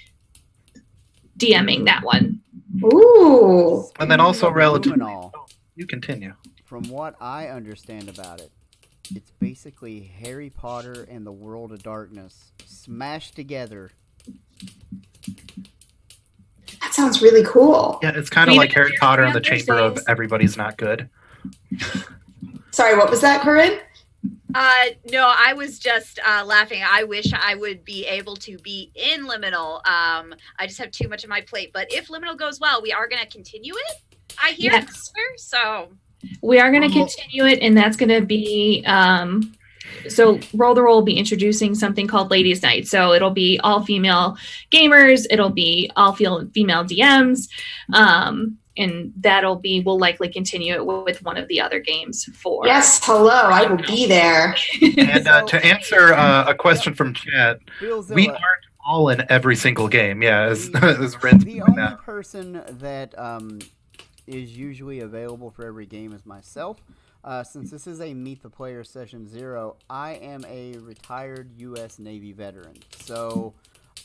DMing that one. Ooh. And then also relatively. Luminol, You continue. from what I understand about it, it's basically Harry Potter and the World of Darkness smashed together. That sounds really cool. Yeah, it's kind of We like know Harry you're Potter and on the Chamber of Thursdays. Everybody's Not Good. Sorry, what was that, Corinne? No, I was just laughing. I wish I would be able to be in Liminal. I just have too much on my plate. But if Liminal goes well, we are going to continue it. I hear Yes. so. We are going to continue it, and that's going to be so Roll the Roll will be introducing something called Ladies Night. So it'll be all female gamers, it'll be all female DMs, and we'll likely continue it with one of the other games for. Yes, hello. I will be there. And to answer a question from chat, Billzilla, we aren't all in every single game. Yeah, as Rin's the pointed only out. person that is usually available for every game is myself. Since this is a Meet the Player Session 0, I am a retired U.S. Navy veteran. So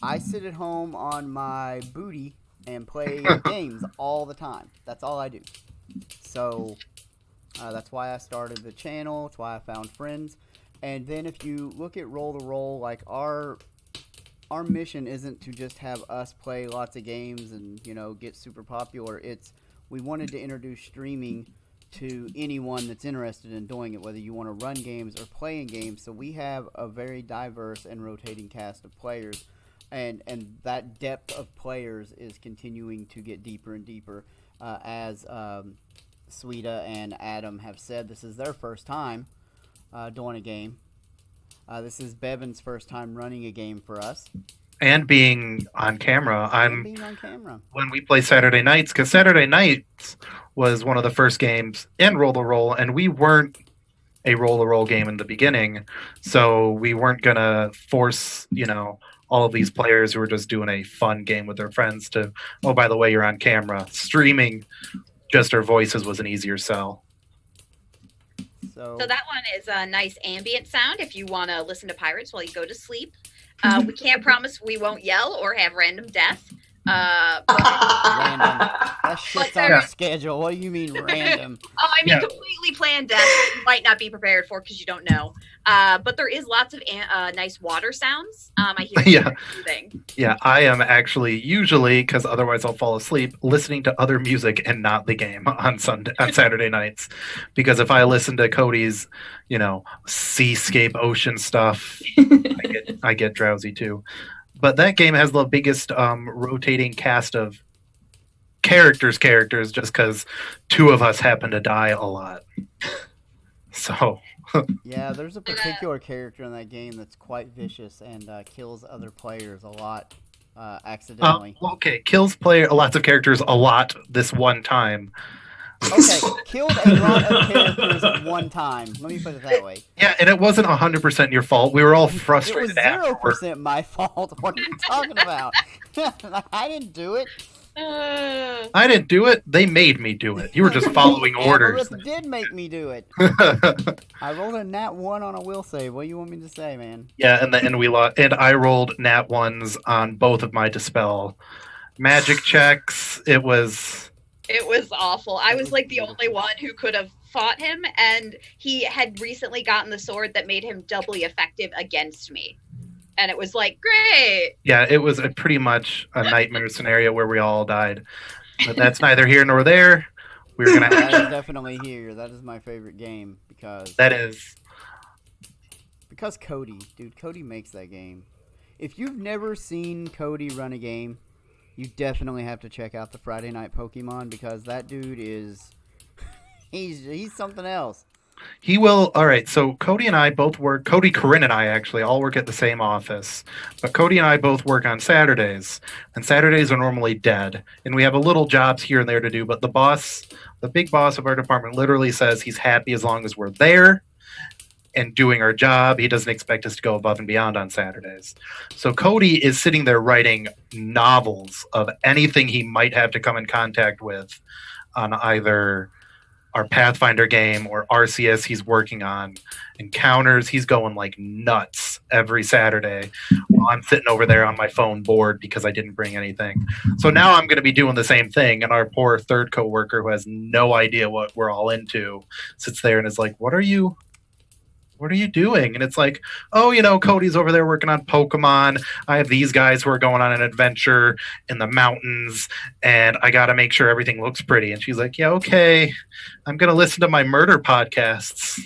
I sit at home on my booty and play games all the time. That's all I do. So that's why I started the channel. That's why I found friends. And then if you look at Roll the Roll, like our mission isn't to just have us play lots of games and, get super popular. We wanted to introduce streaming to anyone that's interested in doing it, whether you want to run games or playing games. So we have a very diverse and rotating cast of players, and that depth of players is continuing to get deeper and deeper. As Sweeta and Adam have said, this is their first time doing a game. This is Bevan's first time running a game for us. And being on camera. Being on camera. When we play Saturday nights, because Saturday nights was one of the first games in Roll the Roll, and we weren't a Roll the Roll game in the beginning, so we weren't gonna force, all of these players who were just doing a fun game with their friends to, oh, by the way, you're on camera. Streaming just our voices was an easier sell. So that one is a nice ambient sound if you want to listen to pirates while you go to sleep. We can't promise we won't yell or have random death. Random. That shit's on Yeah. the schedule. What do you mean random? Yeah. Completely planned death that you might not be prepared for because you don't know. But there is lots of nice water sounds. I hear Yeah. soothing. Yeah, I am actually usually, because otherwise I'll fall asleep, listening to other music and not the game on Saturday nights. Because if I listen to Cody's, seascape ocean stuff, I get drowsy too. But that game has the biggest rotating cast of characters just because 2 of us happen to die a lot. So Yeah, there's a particular character in that game that's quite vicious and kills other players a lot accidentally. okay, kills lots of characters a lot this one time. Okay, killed a lot of characters one time. Let me put it that way. Yeah, and it wasn't 100% your fault. We were all It was frustrated 0% my fault. What are you talking about? I didn't do it. I didn't do it. They made me do it. You were just following orders. Avarice did make me do it. I rolled a nat 1 on a will save. What do you want me to say, man? Yeah, and we lost. And I rolled nat 1s on both of my dispel magic checks. It was awful. I was like the only one who could have fought him, and he had recently gotten the sword that made him doubly effective against me. And it was like, great. Yeah, it was pretty much a nightmare scenario where we all died. But that's neither here nor there. We were gonna. That is definitely here. That is my favorite game because That is. Because Cody, dude, Cody makes that game. If you've never seen Cody run a game, you definitely have to check out the Friday Night Pokemon because that dude is he's something else. He will. All right. So Cody and I both work. Cody, Corinne, and I actually all work at the same office. But Cody and I both work on Saturdays, and Saturdays are normally dead. And we have a little jobs here and there to do. But the big boss of our department, literally says he's happy as long as we're there and doing our job. He doesn't expect us to go above and beyond on Saturdays. So Cody is sitting there writing novels of anything he might have to come in contact with on either our Pathfinder game or RCS he's working on. Encounters, he's going like nuts every Saturday while I'm sitting over there on my phone bored because I didn't bring anything. So now I'm going to be doing the same thing, and our poor third coworker who has no idea what we're all into sits there and is like, what are you doing? And it's like, oh, Cody's over there working on Pokemon. I have these guys who are going on an adventure in the mountains, and I got to make sure everything looks pretty. And she's like, yeah, okay. I'm going to listen to my murder podcasts.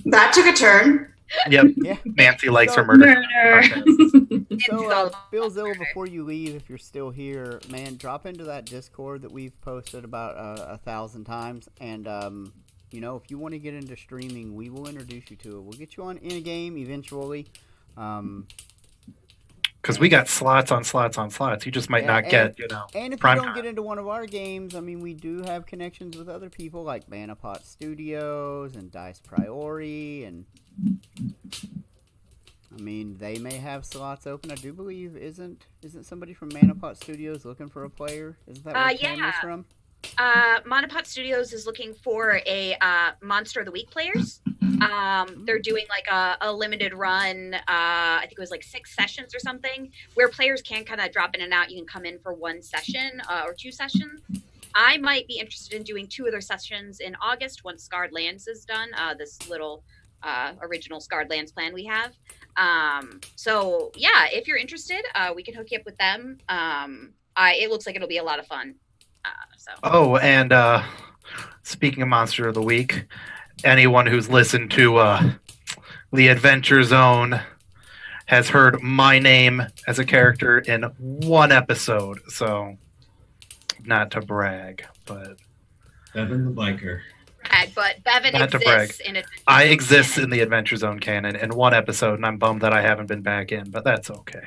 That took a turn. Yep. Yeah. Nancy likes her murder. podcasts. So, Bill Zilla, before you leave, if you're still here, man, drop into that Discord that we've posted about 1,000 times, and if you want to get into streaming, we will introduce you to it. We'll get you on in a game eventually. Because we got slots on slots on slots. You just might not get, And if you prime don't time. get into one of our games, I mean, we do have connections with other people like Manapot Studios and Dice Priori, and I mean, they may have slots open. I do believe isn't somebody from Manapot Studios looking for a player? Isn't that where Cam is from? Monopod Studios is looking for a Monster of the Week players. They're doing like a limited run. I think it was like 6 sessions or something, where players can kind of drop in and out. You can come in for 1 session or 2 sessions. I might be interested in doing 2 other sessions in August once Scarred Lands is done. This little original Scarred Lands plan we have. So yeah, if you're interested, we can hook you up with them. It looks like it'll be a lot of fun. Oh, and speaking of Monster of the Week, anyone who's listened to the Adventure Zone has heard my name as a character in 1 episode. So, not to brag, but Bevan the biker. But Bevan Not to brag. exists in Adventure I Zone exist canon. in the Adventure Zone canon in 1 episode, and I'm bummed that I haven't been back in, but that's okay.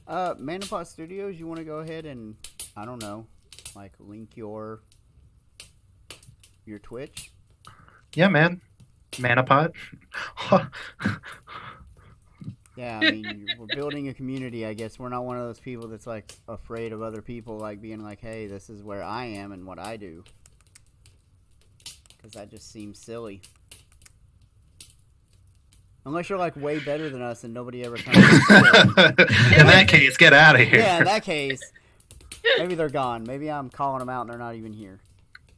Manapot Studios, you want to go ahead and, I don't know, like link your Twitch? Yeah, man. Manapot. Yeah, I mean, we're building a community, I guess. We're not one of those people that's, like, afraid of other people, like, being like, hey, this is where I am and what I do. Because that just seems silly. Unless you're, like, way better than us and nobody ever comes to In that case, get out of here. Yeah, in that case, maybe they're gone. Maybe I'm calling them out and they're not even here.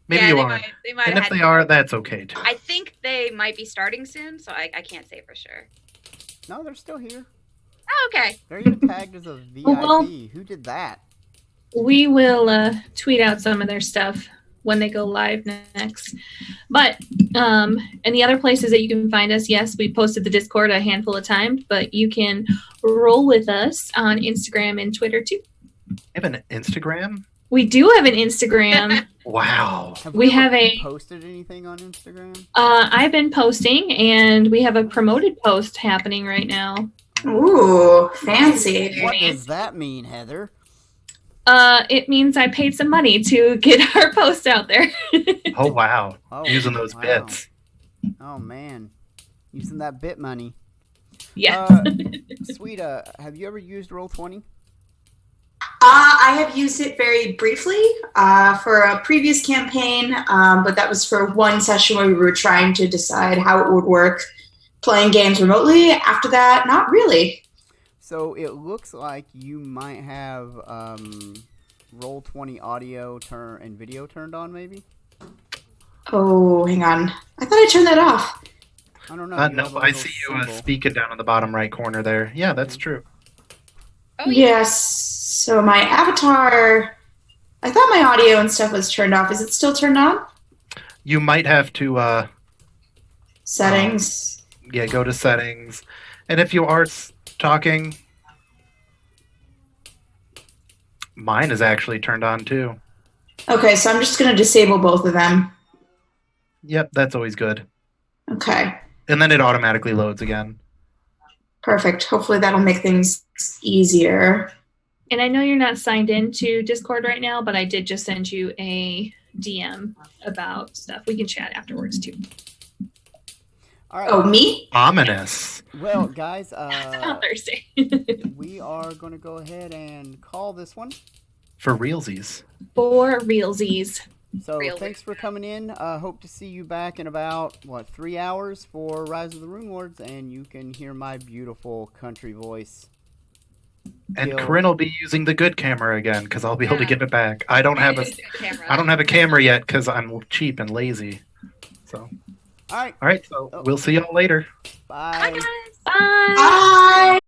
Maybe Yeah, you they are. might And have if had- they are, that's okay too. I think they might be starting soon, so I can't say for sure. No, they're still here. Oh, okay. They're even tagged as a VIP. Well- Who did that? We will tweet out some of their stuff when they go live next. But and the other places that you can find us, yes, we posted the Discord a handful of times, but you can roll with us on Instagram and Twitter too. You have an Instagram? We do have an Instagram. Wow. We have ever a- posted anything on Instagram? I've been posting, and we have a promoted post happening right now. Ooh, fancy. What does that mean, Heather? It means I paid some money to get our post out there. Oh, wow. Oh, Using those wow. bits. Oh man, using that bit money. Yeah. Sweeta, have you ever used Roll20? I have used it very briefly for a previous campaign, but that was for one session where we were trying to decide how it would work playing games remotely. After that, not really. So it looks like you might have Roll20 audio and video turned on, maybe? Oh, hang on. I thought I turned that off. I don't know. No, I see you speaking down in the bottom right corner there. Yeah, that's true. Oh, yeah. Yes. So my avatar, I thought my audio and stuff was turned off. Is it still turned on? You might have to, Settings. go to settings. And if you are talking, mine is actually turned on too. Okay, so I'm just going to disable both of them. Yep, that's always good. Okay, And then it automatically loads again. perfect. Hopefully that'll make things easier. And I know you're not signed into Discord right now, but I did just send you a DM about stuff. We can chat afterwards too. All right. Oh, me? Ominous. Well, guys, On Thursday. we are going to go ahead and call this one. For realsies. For realsies. So Real thanks for coming in. Hope to see you back in about, 3 hours for Rise of the Rune Lords, and you can hear my beautiful country voice. And Yo. Corinne will be using the good camera again because I'll be able to Yeah. give it back. I don't have a camera yet because I'm cheap and lazy. So, All right. all right. So we'll see y'all later. Bye. Bye, guys. Bye. Bye!